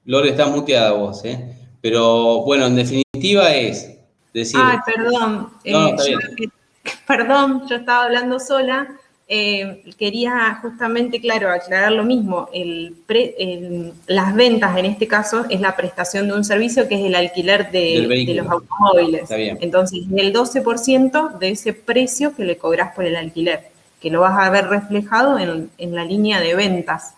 Lore, estás muteada vos, ¿eh? Pero bueno, en definitiva es decir... perdón. No, está bien. Perdón, yo estaba hablando sola. Quería justamente, claro, aclarar lo mismo. Las ventas, en este caso, es la prestación de un servicio que es el alquiler de los automóviles. Está bien. Entonces, el 12% de ese precio que le cobras por el alquiler, que lo vas a ver reflejado en la línea de ventas.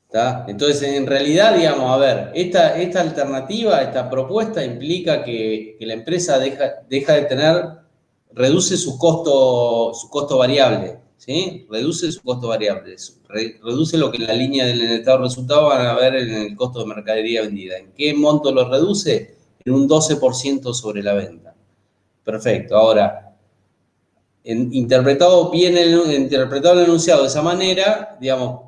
¿Está? Entonces, en realidad, digamos, a ver, esta alternativa, esta propuesta implica que la empresa deja de tener, reduce su costo variable, ¿sí? Reduce su costo variable, reduce lo que en la línea del estado de resultados van a ver en el costo de mercadería vendida. ¿En qué monto lo reduce? En un 12% sobre la venta. Perfecto. Ahora, interpretado el enunciado de esa manera, digamos,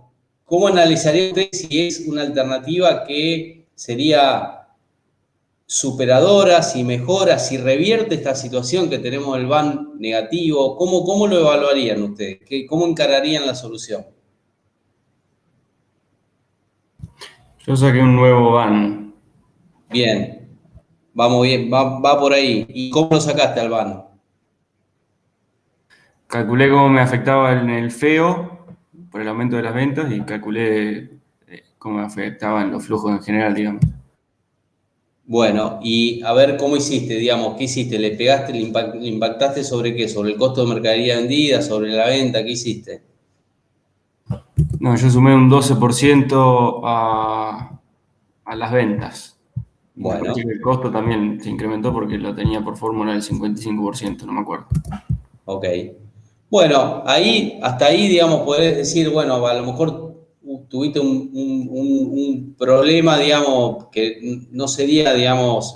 ¿cómo analizaría usted si es una alternativa que sería superadora, si mejora, si revierte esta situación que tenemos el BAN negativo? ¿Cómo lo evaluarían ustedes? ¿Cómo encararían la solución? Yo saqué un nuevo BAN. Bien, vamos bien, va por ahí. ¿Y cómo lo sacaste al BAN? Calculé cómo me afectaba en el FEO por el aumento de las ventas y calculé cómo me afectaban los flujos en general, digamos. Bueno, y a ver cómo hiciste, digamos, ¿qué hiciste? ¿Le pegaste, le impactaste sobre qué? ¿Sobre el costo de mercadería vendida, sobre la venta? ¿Qué hiciste? No, yo sumé un 12% a las ventas. Bueno. Me parece que el costo también se incrementó porque lo tenía por fórmula del 55%, no me acuerdo. Ok. Bueno, hasta ahí, digamos, podés decir, bueno, a lo mejor tuviste un problema, digamos, que no sería, digamos,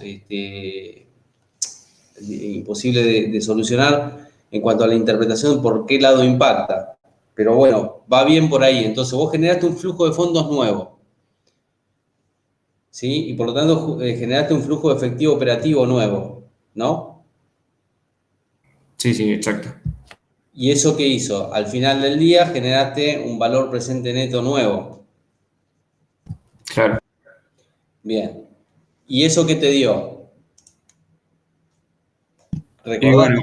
imposible de solucionar en cuanto a la interpretación por qué lado impacta. Pero bueno, va bien por ahí. Entonces, vos generaste un flujo de fondos nuevo, ¿sí? Y por lo tanto, generaste un flujo de efectivo operativo nuevo, ¿no? Sí, exacto. ¿Y eso qué hizo? Al final del día generaste un valor presente neto nuevo. Claro. Bien. ¿Y eso qué te dio? Bueno,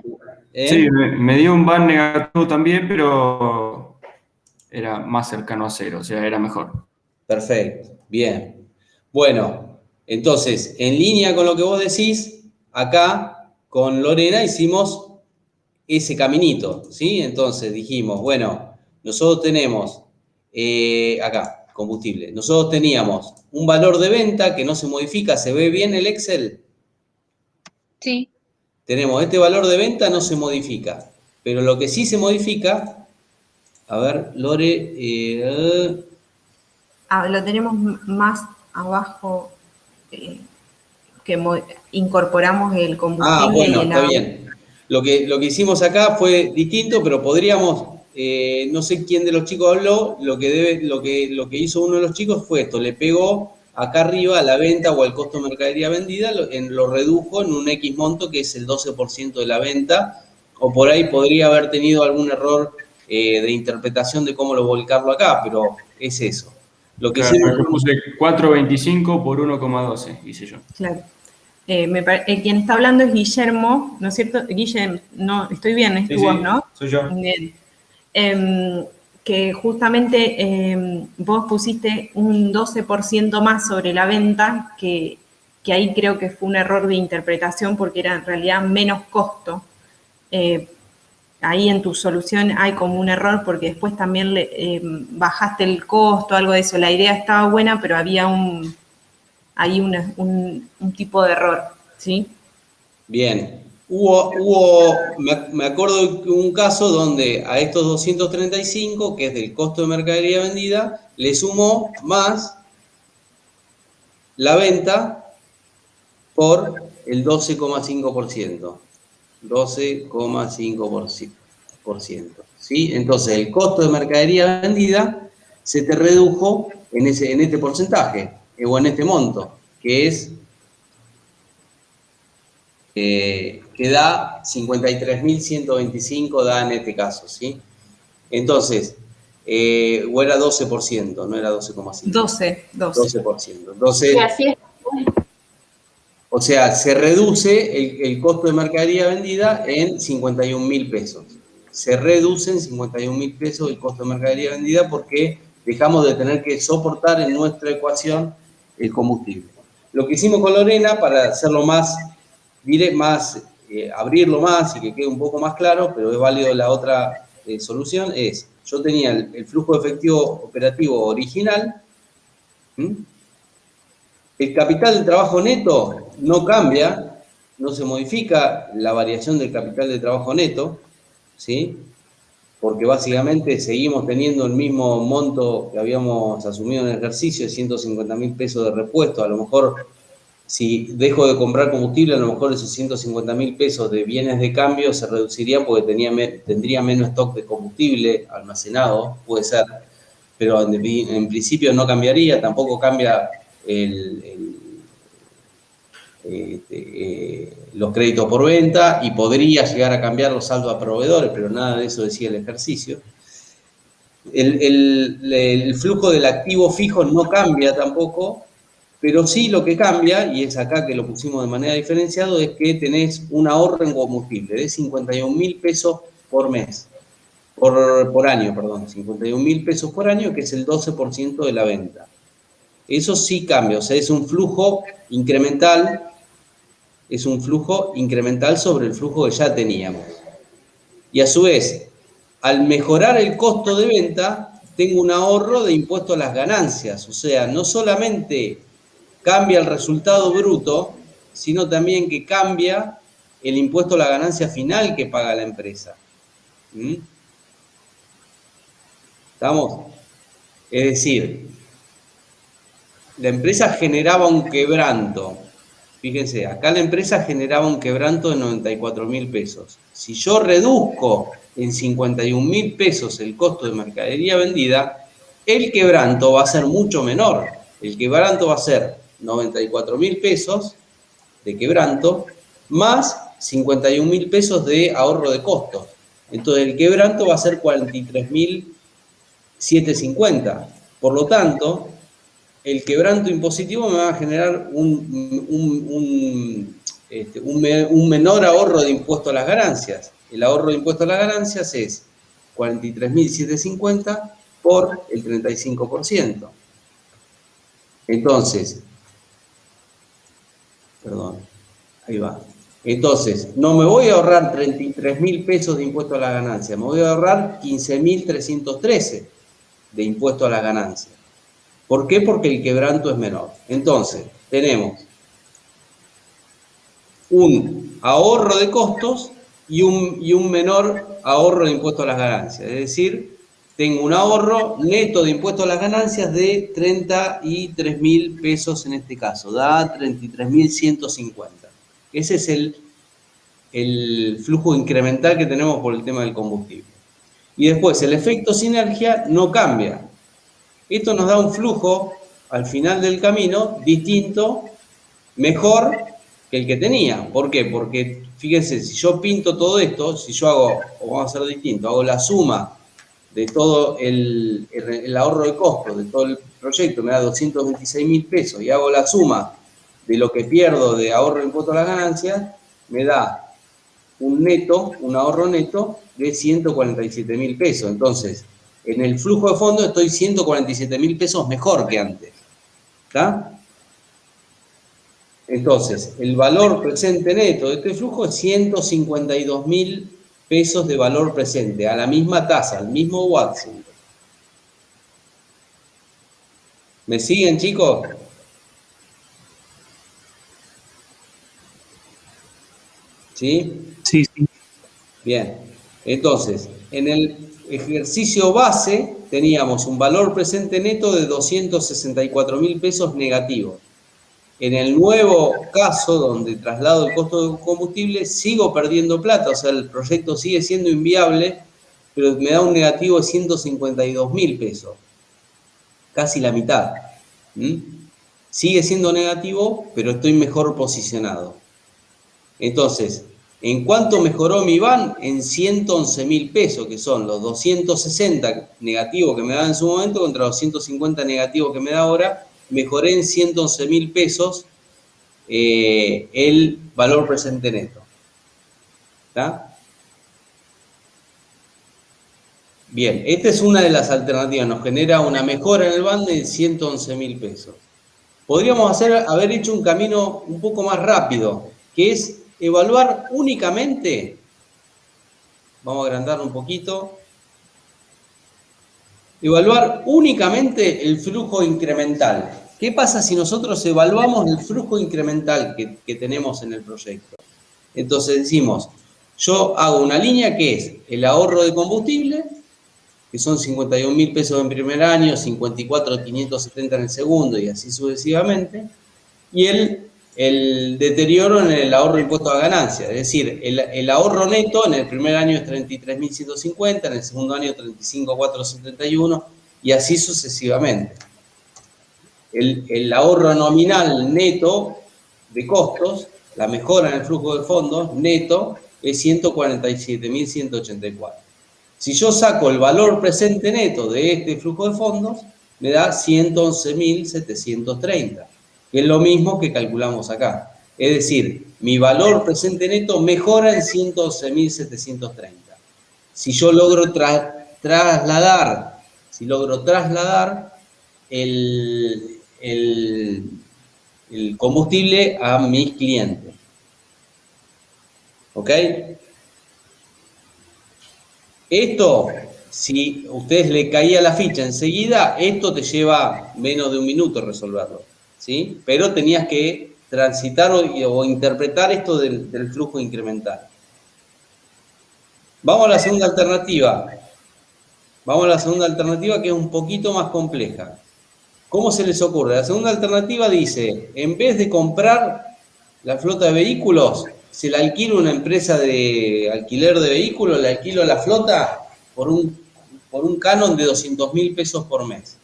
sí, me dio un BAN negativo también, pero era más cercano a cero, o sea, era mejor. Perfecto, bien. Bueno, entonces, en línea con lo que vos decís, acá con Lorena hicimos ese caminito, ¿sí? Entonces dijimos, bueno, nosotros tenemos, acá, combustible, nosotros teníamos un valor de venta que no se modifica, ¿se ve bien el Excel? Sí. Tenemos este valor de venta, no se modifica, pero lo que sí se modifica, a ver, Lore, Lo tenemos más abajo, que incorporamos el combustible. Bueno, está bien. Lo que hicimos acá fue distinto, pero podríamos, no sé quién de los chicos habló, lo que hizo uno de los chicos fue esto, le pegó acá arriba a la venta o al costo de mercadería vendida, lo redujo en un X monto que es el 12% de la venta, o por ahí podría haber tenido algún error de interpretación de cómo volcarlo acá, pero es eso. Lo que claro, yo puse 4.25 por 1,12, hice yo. Claro. Quien está hablando es Guillermo, ¿no es cierto? Guillermo, no, estoy bien, es tu voz, ¿no? Soy yo. Bien. Que justamente vos pusiste un 12% más sobre la venta, que ahí creo que fue un error de interpretación porque era en realidad menos costo. Ahí en tu solución hay como un error porque después también bajaste el costo, algo de eso. La idea estaba buena, pero había un tipo de error, ¿sí? Bien. Me acuerdo de un caso donde a estos 235, que es del costo de mercadería vendida, le sumó más la venta por el 12,5%. 12,5%. ¿sí? Entonces, el costo de mercadería vendida se te redujo en este porcentaje, o en este monto, que es, que da 53.125, da en este caso, ¿sí? Entonces, o era 12%, no era 12,5. 12%. Entonces, Y así es. o sea, se reduce el costo de mercadería vendida en 51.000 pesos. Se reduce en 51.000 pesos el costo de mercadería vendida porque dejamos de tener que soportar en nuestra ecuación el combustible. Lo que hicimos con Lorena, para hacerlo más, abrirlo más y que quede un poco más claro, pero es válido la otra solución, es, yo tenía el flujo de efectivo operativo original, el capital de trabajo neto no cambia, no se modifica la variación del capital de trabajo neto, ¿sí? Porque básicamente seguimos teniendo el mismo monto que habíamos asumido en el ejercicio, de 150.000 pesos de repuesto. A lo mejor, si dejo de comprar combustible, a lo mejor esos 150.000 pesos de bienes de cambio se reducirían porque tendría menos stock de combustible almacenado, puede ser, pero en principio no cambiaría, tampoco cambia los créditos por venta y podría llegar a cambiar los saldos a proveedores, pero nada de eso decía el ejercicio. El flujo del activo fijo no cambia tampoco, pero sí lo que cambia, y es acá que lo pusimos de manera diferenciada, es que tenés un ahorro en combustible de 51.000 pesos por mes, por año, perdón, 51.000 pesos por año, que es el 12% de la venta. Eso sí cambia, o sea, es un flujo incremental sobre el flujo que ya teníamos. Y a su vez, al mejorar el costo de venta, tengo un ahorro de impuesto a las ganancias, o sea, no solamente cambia el resultado bruto, sino también que cambia el impuesto a la ganancia final que paga la empresa. ¿Estamos? Es decir, la empresa generaba un quebranto. Fíjense, acá la empresa generaba un quebranto de 94.000 pesos. Si yo reduzco en 51.000 pesos el costo de mercadería vendida, el quebranto va a ser mucho menor. El quebranto va a ser 94.000 pesos de quebranto más 51.000 pesos de ahorro de costos. Entonces el quebranto va a ser 43.750. Por lo tanto, el quebranto impositivo me va a generar un menor ahorro de impuesto a las ganancias. El ahorro de impuesto a las ganancias es 43.750 por el 35%. Entonces, perdón, ahí va. Entonces, no me voy a ahorrar 33.000 pesos de impuesto a las ganancias, me voy a ahorrar 15.313 de impuesto a las ganancias. ¿Por qué? Porque el quebranto es menor. Entonces, tenemos un ahorro de costos y un menor ahorro de impuesto a las ganancias. Es decir, tengo un ahorro neto de impuesto a las ganancias de 33.000 pesos en este caso. Da 33.150. Ese es el flujo incremental que tenemos por el tema del combustible. Y después, el efecto sinergia no cambia. Esto nos da un flujo al final del camino distinto, mejor que el que tenía. ¿Por qué? Porque, fíjense, si yo pinto todo esto, si yo hago, o vamos a hacer distinto, hago la suma de todo el ahorro de costos de todo el proyecto, me da 226.000 pesos, y hago la suma de lo que pierdo de ahorro de impuesto a las ganancias, me da un ahorro neto de 147.000 pesos. Entonces, en el flujo de fondo estoy 147.000 pesos mejor que antes. ¿Está? Entonces, el valor presente neto de este flujo es 152.000 pesos de valor presente, a la misma tasa, al mismo Watson. ¿Me siguen, chicos? ¿Sí? Sí, sí. Bien. Entonces, en el ejercicio base teníamos un valor presente neto de 264.000 pesos negativos. En el nuevo caso, donde traslado el costo de combustible, sigo perdiendo plata, o sea, el proyecto sigue siendo inviable pero me da un negativo de 152.000 pesos, casi la mitad. Sigue siendo negativo, pero estoy mejor posicionado. Entonces, ¿en cuánto mejoró mi IBAN? En 111.000 pesos, que son los 260 negativos que me daba en su momento contra los 150 negativos que me da ahora. Mejoré en 111.000 pesos el valor presente neto. ¿Está? Bien, esta es una de las alternativas. Nos genera una mejora en el BAN de 111.000 pesos. Podríamos haber hecho un camino un poco más rápido, que es evaluar únicamente, vamos a agrandarlo un poquito, evaluar únicamente el flujo incremental. ¿Qué pasa si nosotros evaluamos el flujo incremental que tenemos en el proyecto? Entonces decimos, yo hago una línea que es el ahorro de combustible, que son 51.000 pesos en primer año, 54.570 en el segundo y así sucesivamente, y el deterioro en el ahorro de impuestos a ganancia, es decir, el ahorro neto en el primer año es 33.150, en el segundo año 35.471 y así sucesivamente. El ahorro nominal neto de costos, la mejora en el flujo de fondos neto es 147.184. Si yo saco el valor presente neto de este flujo de fondos, me da 111.730, que es lo mismo que calculamos acá. Es decir, mi valor presente neto mejora en 111.730. Si yo logro trasladar el combustible a mis clientes. ¿Ok? Esto, si a ustedes le caía la ficha enseguida, esto te lleva menos de un minuto resolverlo, ¿sí? Pero tenías que transitar o interpretar esto del flujo incremental. Vamos a la segunda alternativa. Vamos a la segunda alternativa, que es un poquito más compleja. ¿Cómo se les ocurre? La segunda alternativa dice, en vez de comprar la flota de vehículos, se la alquilo a una empresa de alquiler de vehículos, le alquilo a la flota por un canon de 200.000 pesos por mes.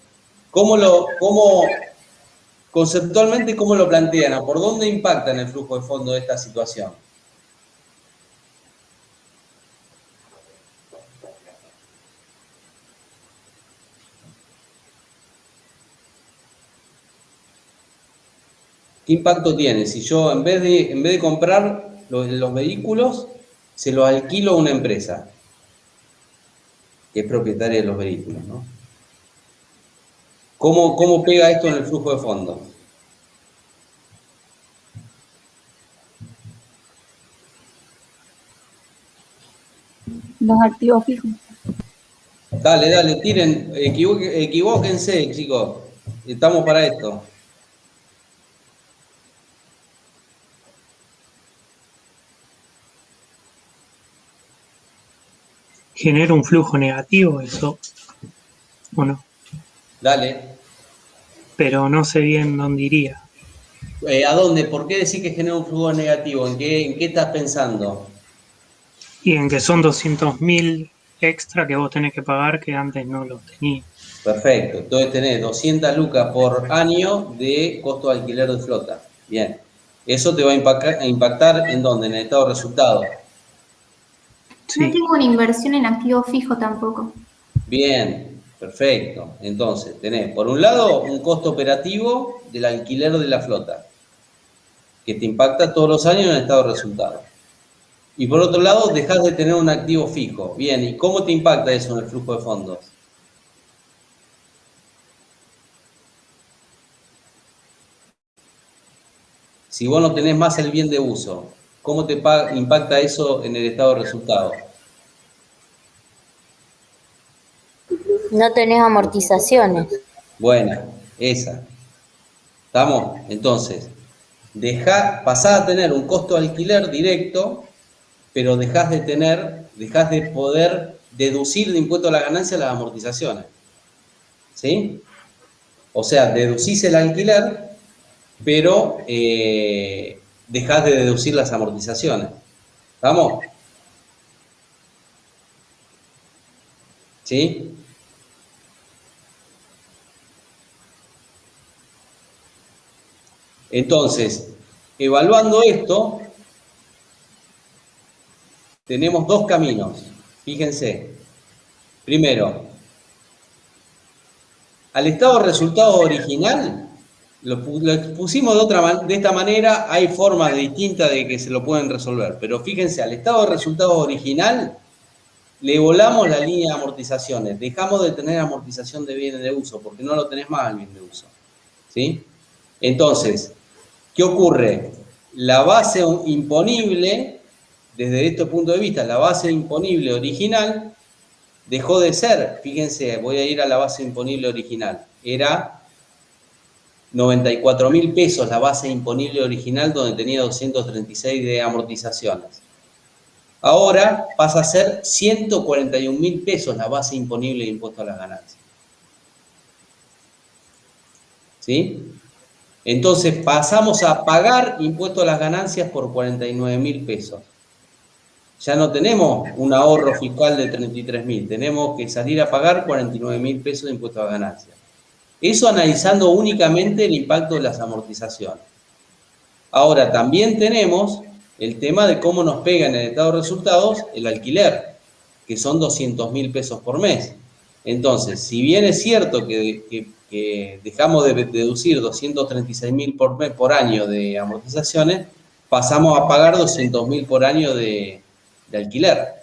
Conceptualmente, ¿cómo lo plantean? ¿Por dónde impacta en el flujo de fondo de esta situación? ¿Qué impacto tiene? Si yo en vez de comprar los vehículos, se los alquilo a una empresa que es propietaria de los vehículos, ¿no? ¿Cómo pega esto en el flujo de fondos? Los activos fijos. Dale, tiren, equivóquense, chicos. Estamos para esto. Genera un flujo negativo, eso, ¿o no? Dale. Pero no sé bien dónde iría. ¿A dónde? ¿Por qué decís que genera un flujo negativo? ¿En qué estás pensando? Y en que son 200.000 extra que vos tenés que pagar que antes no los tenías. Perfecto. Entonces tenés 200 lucas por año de costo de alquiler de flota. Bien. Eso te va a impactar ¿en dónde? En el estado de resultado. Sí. No tengo una inversión en activo fijo tampoco. Bien, perfecto. Entonces, tenés, por un lado, un costo operativo del alquiler de la flota, que te impacta todos los años en el estado de resultado. Y por otro lado, dejás de tener un activo fijo. Bien, ¿y cómo te impacta eso en el flujo de fondos? Si vos no tenés más el bien de uso, ¿cómo te impacta eso en el estado de resultado? No tenés amortizaciones. Buena, esa. ¿Estamos? Entonces, pasás a tener un costo de alquiler directo, pero dejás de poder deducir de impuesto a la ganancia las amortizaciones. ¿Sí? O sea, deducís el alquiler, pero dejás de deducir las amortizaciones. ¿Estamos? ¿Sí? Entonces, evaluando esto, tenemos dos caminos. Fíjense. Primero, al estado de resultado original, lo pusimos de esta manera. Hay formas distintas de que se lo pueden resolver, pero fíjense, al estado de resultado original le volamos la línea de amortizaciones, dejamos de tener amortización de bienes de uso, porque no lo tenés más el bien de uso, ¿sí? Entonces, ¿qué ocurre? La base imponible, desde este punto de vista, la base imponible original dejó de ser, fíjense, voy a ir a la base imponible original, era 94.000 pesos la base imponible original, donde tenía 236 de amortizaciones. Ahora pasa a ser 141.000 pesos la base imponible de impuesto a las ganancias. ¿Sí? Entonces pasamos a pagar impuesto a las ganancias por 49.000 pesos. Ya no tenemos un ahorro fiscal de 33.000, tenemos que salir a pagar 49.000 pesos de impuesto a las ganancias. Eso analizando únicamente el impacto de las amortizaciones. Ahora también tenemos el tema de cómo nos pega en el estado de resultados el alquiler, que son 200.000 pesos por mes. Entonces, si bien es cierto que dejamos de deducir 236.000 por año de amortizaciones, pasamos a pagar 200.000 por año de alquiler.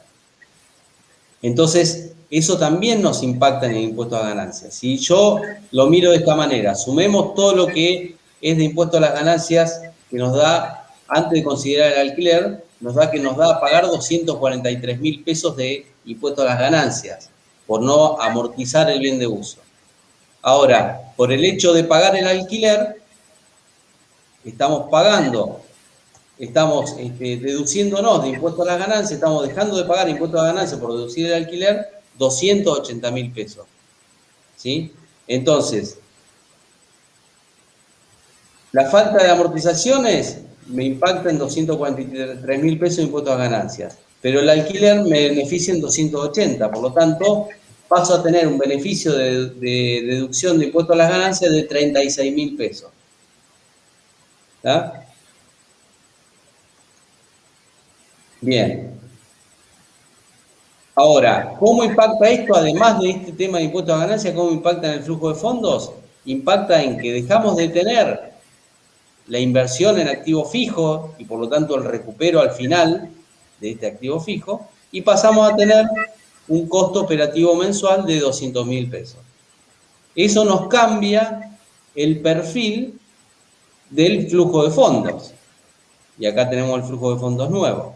Entonces, eso también nos impacta en el impuesto a ganancias. Si yo lo miro de esta manera, sumemos todo lo que es de impuesto a las ganancias que nos da, antes de considerar el alquiler, nos da a pagar 243.000 pesos de impuesto a las ganancias por no amortizar el bien de uso. Ahora, por el hecho de pagar el alquiler, estamos deduciéndonos de impuesto a las ganancias, estamos dejando de pagar impuesto a las ganancias por deducir el alquiler 280.000 pesos. ¿Sí? Entonces, la falta de amortizaciones me impacta en 243.000 pesos de impuesto a ganancias, pero el alquiler me beneficia en 280, por lo tanto, paso a tener un beneficio de deducción de impuesto a las ganancias de 36.000 pesos. ¿Está? Bien. Ahora, ¿cómo impacta esto, además de este tema de impuesto a ganancias, cómo impacta en el flujo de fondos? Impacta en que dejamos de tener la inversión en activo fijo y por lo tanto el recupero al final de este activo fijo y pasamos a tener un costo operativo mensual de 200.000 pesos. Eso nos cambia el perfil del flujo de fondos. Y acá tenemos el flujo de fondos nuevo.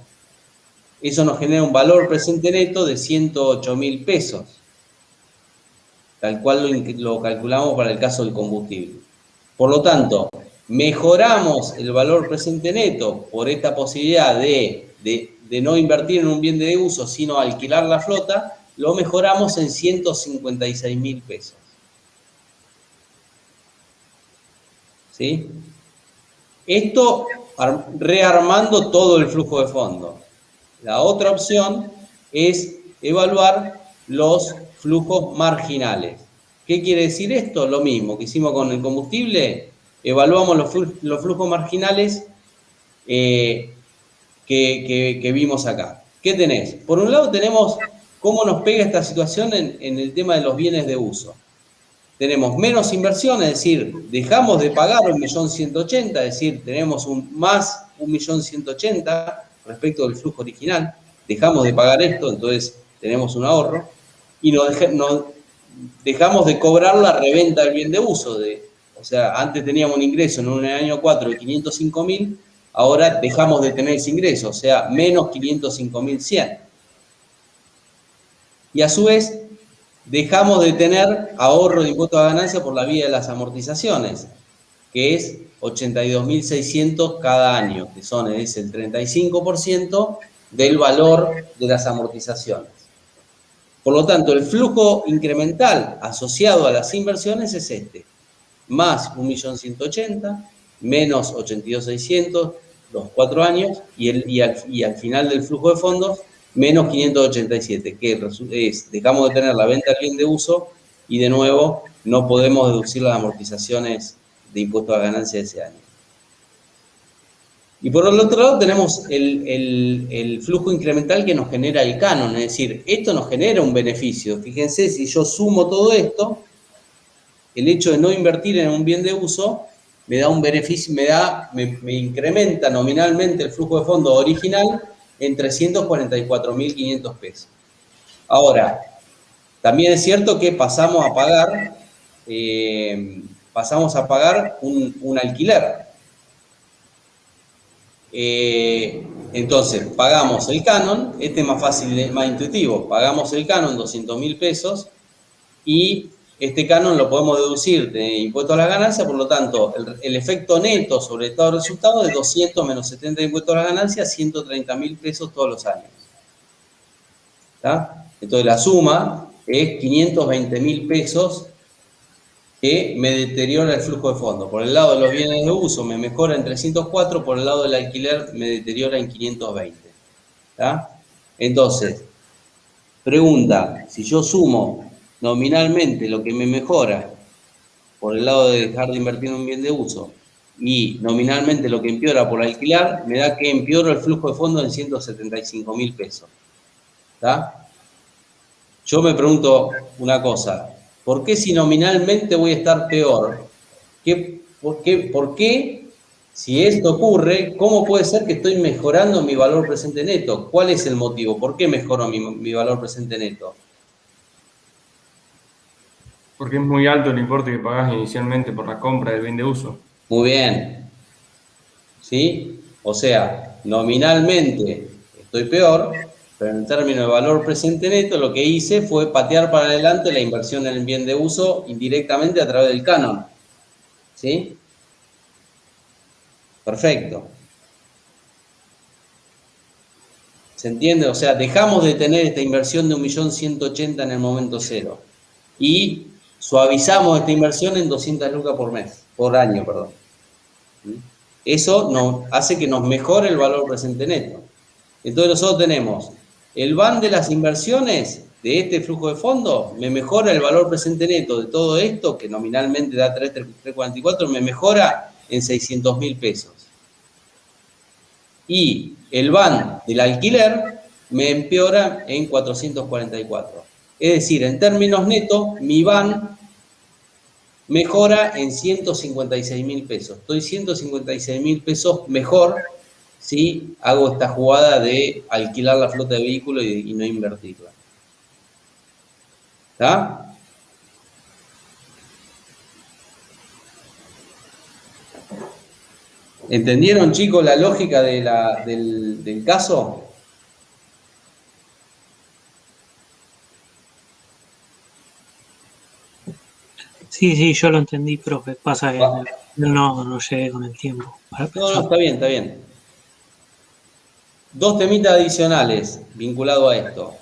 Eso nos genera un valor presente neto de 108.000 pesos, tal cual lo calculamos para el caso del combustible. Por lo tanto, mejoramos el valor presente neto por esta posibilidad de no invertir en un bien de uso, sino alquilar la flota, lo mejoramos en 156.000 pesos. ¿Sí? Esto rearmando todo el flujo de fondos. La otra opción es evaluar los flujos marginales. ¿Qué quiere decir esto? Lo mismo que hicimos con el combustible, evaluamos los flujos marginales que vimos acá. ¿Qué tenés? Por un lado tenemos cómo nos pega esta situación en el tema de los bienes de uso. Tenemos menos inversión, es decir, dejamos de pagar 1.180.000, es decir, tenemos más 1.180.000 respecto del flujo original, dejamos de pagar esto, entonces tenemos un ahorro, y dejamos de cobrar la reventa del bien de uso. O sea, antes teníamos un ingreso en un año 4 de 505.000, ahora dejamos de tener ese ingreso, o sea, menos 505.100. Y a su vez, dejamos de tener ahorro de impuesto a ganancia por la vía de las amortizaciones, que es 82.600 cada año, que es el 35% del valor de las amortizaciones. Por lo tanto, el flujo incremental asociado a las inversiones es este, más 1.180.000, menos 82.600, los 4 años, y al final del flujo de fondos menos 587, que es, dejamos de tener la venta del bien de uso y de nuevo no podemos deducir las amortizaciones de impuesto a la ganancia de ese año. Y por el otro lado tenemos el flujo incremental que nos genera el canon, es decir, esto nos genera un beneficio. Fíjense, si yo sumo todo esto, el hecho de no invertir en un bien de uso me da un beneficio, me incrementa nominalmente el flujo de fondo original en 344.500 pesos. Ahora, también es cierto que pasamos a pagar un alquiler. Entonces, pagamos el canon, este es más fácil, más intuitivo, pagamos el canon 200.000 pesos y este canon lo podemos deducir de impuesto a la ganancia, por lo tanto, el efecto neto sobre el estado de resultados es 200 menos 70 de impuesto a la ganancia, 130.000 pesos todos los años. ¿Está? Entonces, la suma es 520.000 pesos que me deteriora el flujo de fondo. Por el lado de los bienes de uso me mejora en 304, por el lado del alquiler me deteriora en 520. ¿Está? Entonces, pregunta, si yo sumo nominalmente lo que me mejora por el lado de dejar de invertir en un bien de uso y nominalmente lo que empeora por alquilar, me da que empeora el flujo de fondo en 175.000 pesos. ¿Está? Yo me pregunto una cosa, ¿por qué si nominalmente voy a estar peor? ¿Por qué, si esto ocurre, cómo puede ser que estoy mejorando mi valor presente neto? ¿Cuál es el motivo? ¿Por qué mejoro mi valor presente neto? Porque es muy alto el importe que pagás inicialmente por la compra del bien de uso. Muy bien. ¿Sí? O sea, nominalmente estoy peor, pero en términos de valor presente neto, lo que hice fue patear para adelante la inversión en el bien de uso indirectamente a través del canon. ¿Sí? Perfecto. ¿Se entiende? O sea, dejamos de tener esta inversión de 1.180.000 en el momento cero. Y suavizamos esta inversión en 200 lucas por año, perdón. Eso hace que nos mejore el valor presente neto. Entonces nosotros tenemos el van de las inversiones de este flujo de fondo, me mejora el valor presente neto de todo esto, que nominalmente da 344, me mejora en 600.000 pesos. Y el van del alquiler me empeora en 444. Es decir, en términos netos, mi van mejora en 156.000 pesos. Estoy 156.000 pesos mejor si hago esta jugada de alquilar la flota de vehículos y no invertirla. ¿Está? ¿Entendieron, chicos, la lógica del caso? Sí, yo lo entendí, profe. Pasa que no llegué con el tiempo. No, está bien. Dos temitas adicionales vinculados a esto.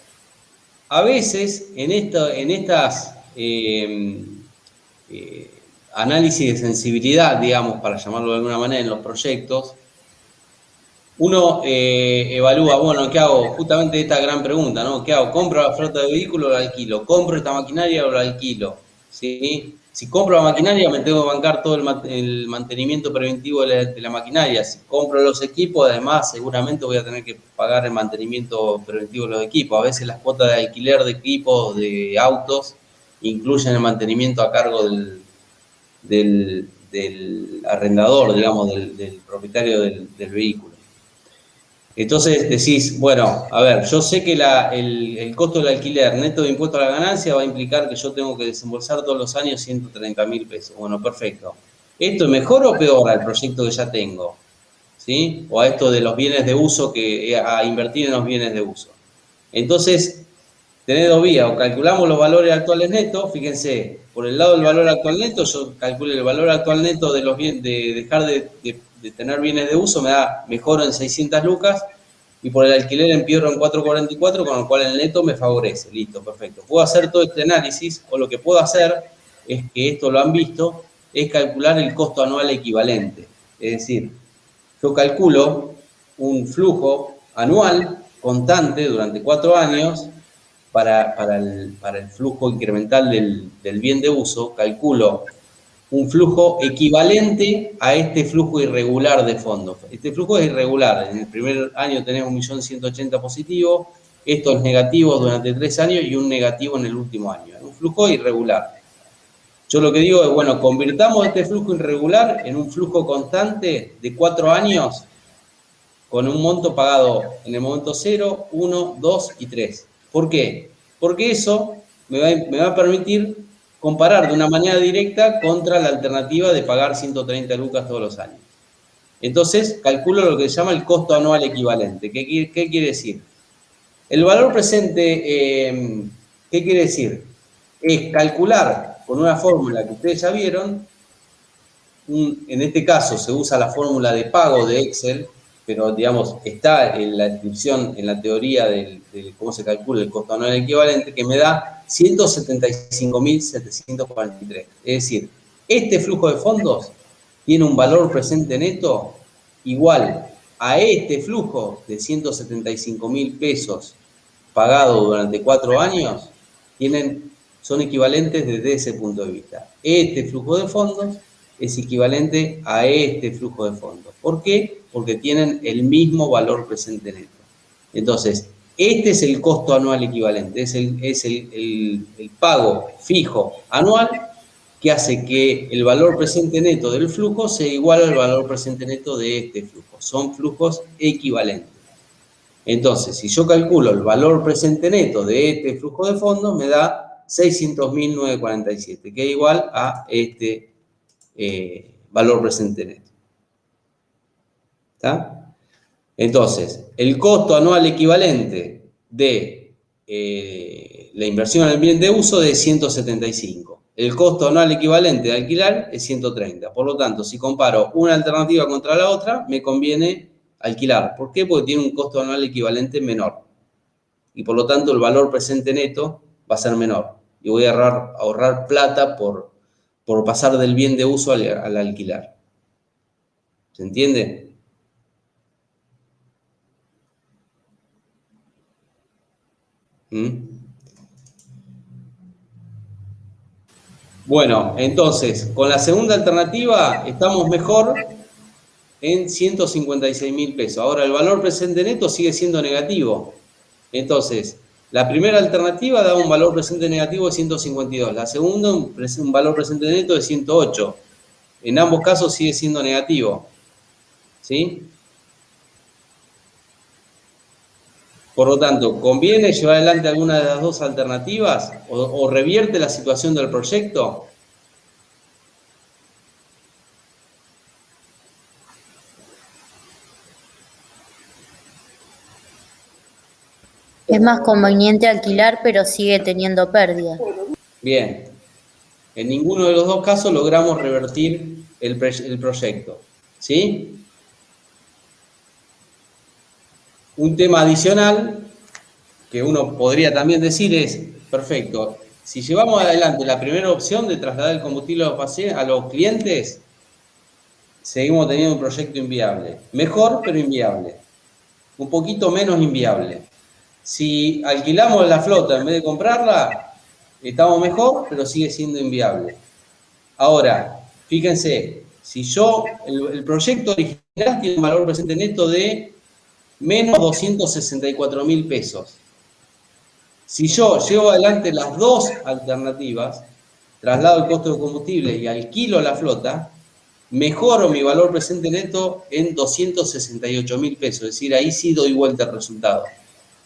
A veces, en estas análisis de sensibilidad, digamos, para llamarlo de alguna manera, en los proyectos, uno evalúa, bueno, ¿qué hago? Justamente esta gran pregunta, ¿no? ¿Qué hago? ¿Compro la flota de vehículos o la alquilo? ¿Compro esta maquinaria o la alquilo? ¿Sí? Si compro la maquinaria, me tengo que bancar todo el mantenimiento preventivo de la maquinaria. Si compro los equipos, además, seguramente voy a tener que pagar el mantenimiento preventivo de los equipos. A veces las cuotas de alquiler de equipos, de autos, incluyen el mantenimiento a cargo del arrendador, digamos, del propietario del vehículo. Entonces decís, bueno, a ver, yo sé que el costo del alquiler neto de impuesto a la ganancia va a implicar que yo tengo que desembolsar todos los años 130.000 pesos. Bueno, perfecto. ¿Esto es mejor o peor al proyecto que ya tengo? ¿Sí? O a esto de los bienes de uso, a invertir en los bienes de uso. Entonces, tenés dos vías, o calculamos los valores actuales netos, fíjense, por el lado del valor actual neto, yo calculo el valor actual neto de los bienes, de dejar de tener bienes de uso, me da mejoro en 600 lucas, y por el alquiler empeoro en 444, con lo cual el neto me favorece. Listo, perfecto. Puedo hacer todo este análisis, o lo que puedo hacer, es que esto lo han visto, es calcular el costo anual equivalente. Es decir, yo calculo un flujo anual constante durante 4 años para el flujo incremental del bien de uso, calculo un flujo equivalente a este flujo irregular de fondos. Este flujo es irregular. En el primer año tenés 1.180.000 positivo, estos negativos durante 3 años y un negativo en el último año. Un flujo irregular. Yo lo que digo es, bueno, convirtamos este flujo irregular en un flujo constante de 4 años con un monto pagado en el momento 0, 1, 2 y 3. ¿Por qué? Porque eso me va a permitir comparar de una manera directa contra la alternativa de pagar 130 lucas todos los años. Entonces, calculo lo que se llama el costo anual equivalente. ¿Qué quiere decir? El valor presente, ¿qué quiere decir? Es calcular con una fórmula que ustedes ya vieron, en este caso se usa la fórmula de pago de Excel, pero digamos, está en la descripción, en la teoría de cómo se calcula el costo anual equivalente, que me da 175.743. Es decir, este flujo de fondos tiene un valor presente neto igual a este flujo de 175.000 pesos pagado durante 4 años, son equivalentes desde ese punto de vista. Este flujo de fondos es equivalente a este flujo de fondos. ¿Por qué? Porque tienen el mismo valor presente neto. Entonces, este es el costo anual equivalente, es el pago fijo anual que hace que el valor presente neto del flujo sea igual al valor presente neto de este flujo. Son flujos equivalentes. Entonces, si yo calculo el valor presente neto de este flujo de fondos, me da 600.947, que es igual a este valor presente neto. ¿Está? Entonces, el costo anual equivalente de la inversión en el bien de uso es 175. El costo anual equivalente de alquilar es 130. Por lo tanto, si comparo una alternativa contra la otra, me conviene alquilar. ¿Por qué? Porque tiene un costo anual equivalente menor. Y por lo tanto, el valor presente neto va a ser menor. Y voy a ahorrar plata por pasar del bien de uso al alquilar. ¿Se entiende? Bueno, entonces, con la segunda alternativa estamos mejor en 156.000 pesos. Ahora, el valor presente neto sigue siendo negativo. Entonces, la primera alternativa da un valor presente negativo de 152. La segunda, un valor presente neto de 108. En ambos casos sigue siendo negativo. ¿Sí? Por lo tanto, ¿conviene llevar adelante alguna de las dos alternativas o revierte la situación del proyecto? Es más conveniente alquilar, pero sigue teniendo pérdida. Bien. En ninguno de los dos casos logramos revertir el proyecto. ¿Sí? Un tema adicional que uno podría también decir es, perfecto, si llevamos adelante la primera opción de trasladar el combustible a los clientes, seguimos teniendo un proyecto inviable. Mejor, pero inviable. Un poquito menos inviable. Si alquilamos la flota en vez de comprarla, estamos mejor, pero sigue siendo inviable. Ahora, fíjense, si el proyecto original tiene un valor presente neto de menos 264.000 pesos. Si yo llevo adelante las dos alternativas, traslado el costo de combustible y alquilo la flota, mejoro mi valor presente neto en 268.000 pesos. Es decir, ahí sí doy vuelta al resultado.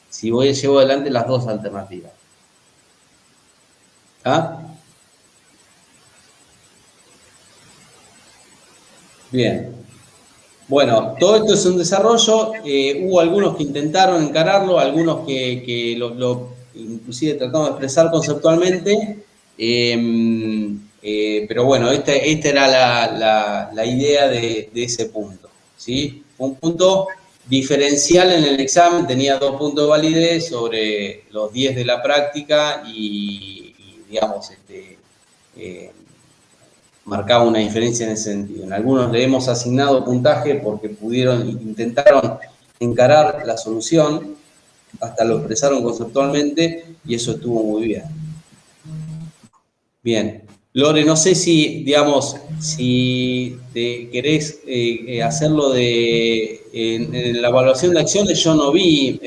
Si llevo adelante las dos alternativas. ¿Ah? Bien. Bueno, todo esto es un desarrollo, hubo algunos que intentaron encararlo, algunos que lo inclusive tratamos de expresar conceptualmente, pero bueno, esta era la idea de ese punto, ¿sí? Un punto diferencial en el examen, tenía 2 puntos de validez sobre los 10 de la práctica y digamos, marcaba una diferencia en ese sentido. En algunos le hemos asignado puntaje porque intentaron encarar la solución hasta lo expresaron conceptualmente y eso estuvo muy bien. Bien. Lore, no sé si, digamos, si te querés hacerlo en la evaluación de acciones, yo no vi.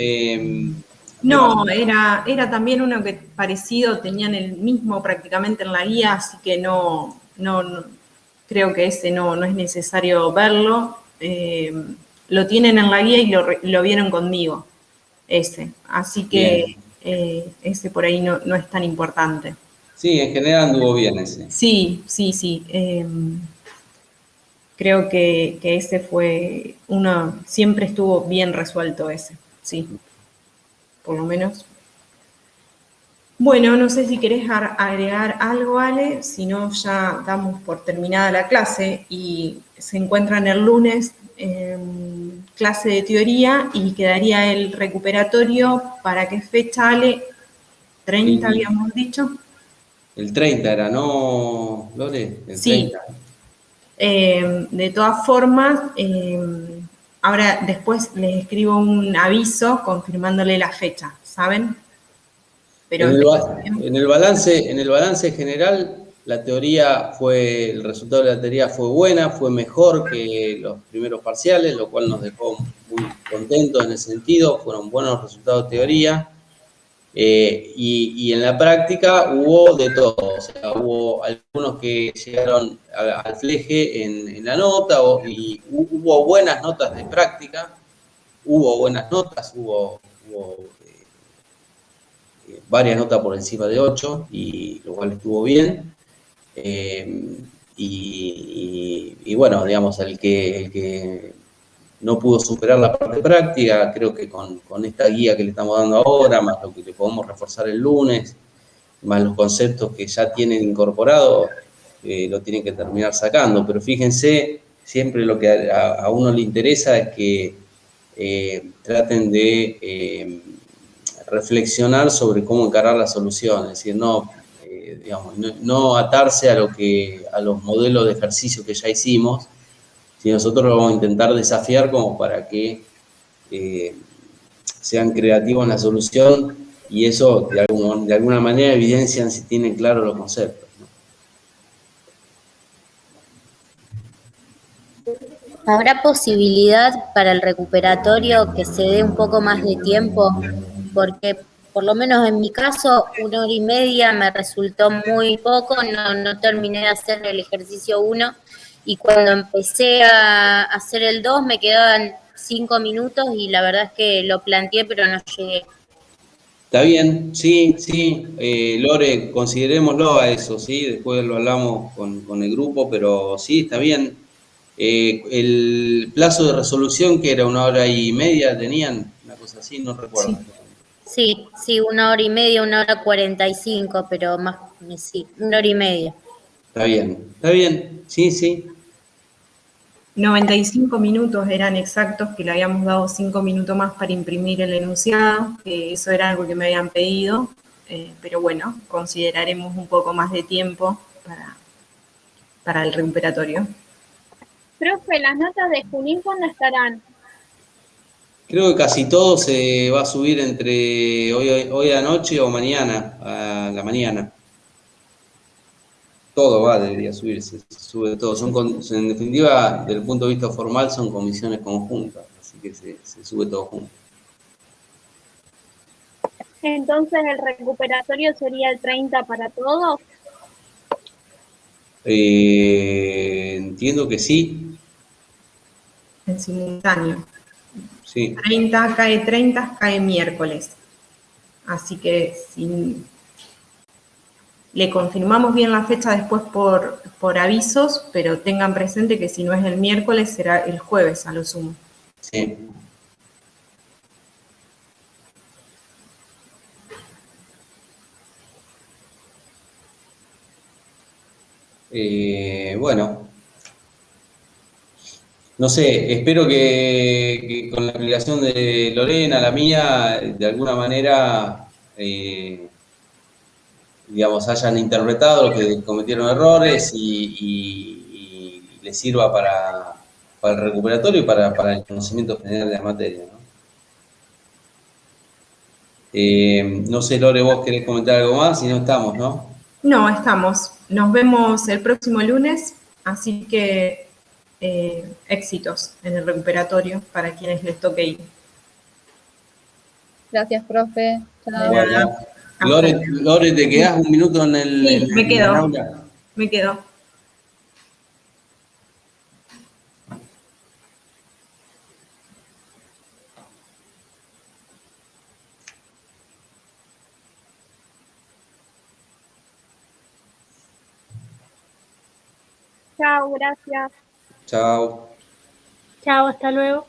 No, era también uno que parecido, tenían el mismo prácticamente en la guía, así que no creo que ese no es necesario verlo. Lo tienen en la guía y lo vieron conmigo, ese. Así que ese por ahí no es tan importante. Sí, en general anduvo bien ese. Sí. Creo que ese fue uno, siempre estuvo bien resuelto ese, sí. Por lo menos. Bueno, no sé si querés agregar algo, Ale, si no ya damos por terminada la clase y se encuentran el lunes en clase de teoría y quedaría el recuperatorio, ¿para qué fecha, Ale? 30 habíamos dicho. El 30 era, ¿no, Lore? El 30. De todas formas, ahora después les escribo un aviso confirmándole la fecha, ¿saben? Pero en el balance general, el resultado de la teoría fue buena, fue mejor que los primeros parciales, lo cual nos dejó muy contentos en ese sentido, fueron buenos resultados de teoría. Y en la práctica hubo de todo, o sea, hubo algunos que llegaron al fleje en la nota y hubo buenas notas de práctica, hubo varias notas por encima de 8, y lo cual estuvo bien. Y bueno, digamos, el que no pudo superar la parte práctica, creo que con esta guía que le estamos dando ahora, más lo que le podemos reforzar el lunes, más los conceptos que ya tienen incorporado, lo tienen que terminar sacando. Pero fíjense, siempre lo que a uno le interesa es que traten de reflexionar sobre cómo encarar la solución, es decir, no atarse a los modelos de ejercicio que ya hicimos, si nosotros lo vamos a intentar desafiar como para que sean creativos en la solución y eso de alguna manera evidencian si tienen claros los conceptos, ¿no? ¿Habrá posibilidad para el recuperatorio que se dé un poco más de tiempo? Porque por lo menos en mi caso, 1 hora y media me resultó muy poco, no terminé de hacer el ejercicio 1 y cuando empecé a hacer el 2 me quedaban 5 minutos y la verdad es que lo planteé pero no llegué. Está bien, sí, Lore, considerémoslo a eso, ¿sí? Después lo hablamos con el grupo, pero sí, está bien. El plazo de resolución, que era 1 hora y media, tenían una cosa así, no recuerdo. Sí, 1 hora y media, 1 hora 45, pero más, sí, 1 hora y media. Está bien, sí. 95 minutos eran exactos, que le habíamos dado 5 minutos más para imprimir el enunciado, que eso era algo que me habían pedido, pero bueno, consideraremos un poco más de tiempo para el recuperatorio. Profe, las notas de Junín, ¿cuándo estarán? Creo que casi todo se va a subir entre hoy a noche o mañana, a la mañana. Todo debería subirse, se sube todo. En definitiva, desde el punto de vista formal, son comisiones conjuntas, así que se sube todo junto. Entonces, ¿el recuperatorio sería el 30 para todos? Entiendo que sí. En simultáneo. Sí. 30 cae miércoles. Así que si le confirmamos bien la fecha después por avisos, pero tengan presente que si no es el miércoles será el jueves a lo sumo. Sí. Bueno, no sé, espero que con la explicación de Lorena, la mía, de alguna manera, digamos, hayan interpretado los que cometieron errores y les sirva para el recuperatorio y para el conocimiento general de la materia, ¿no? No sé, Lore, vos querés comentar algo más, si no estamos, ¿no? No, estamos. Nos vemos el próximo lunes, así que éxitos en el recuperatorio para quienes les toque ir. Gracias, profe. Chao. Bueno, Lore, ¿te quedás un minuto en el, Sí, en me el quedo. aula? Me quedo. Chao, gracias. Chao. Chao, hasta luego.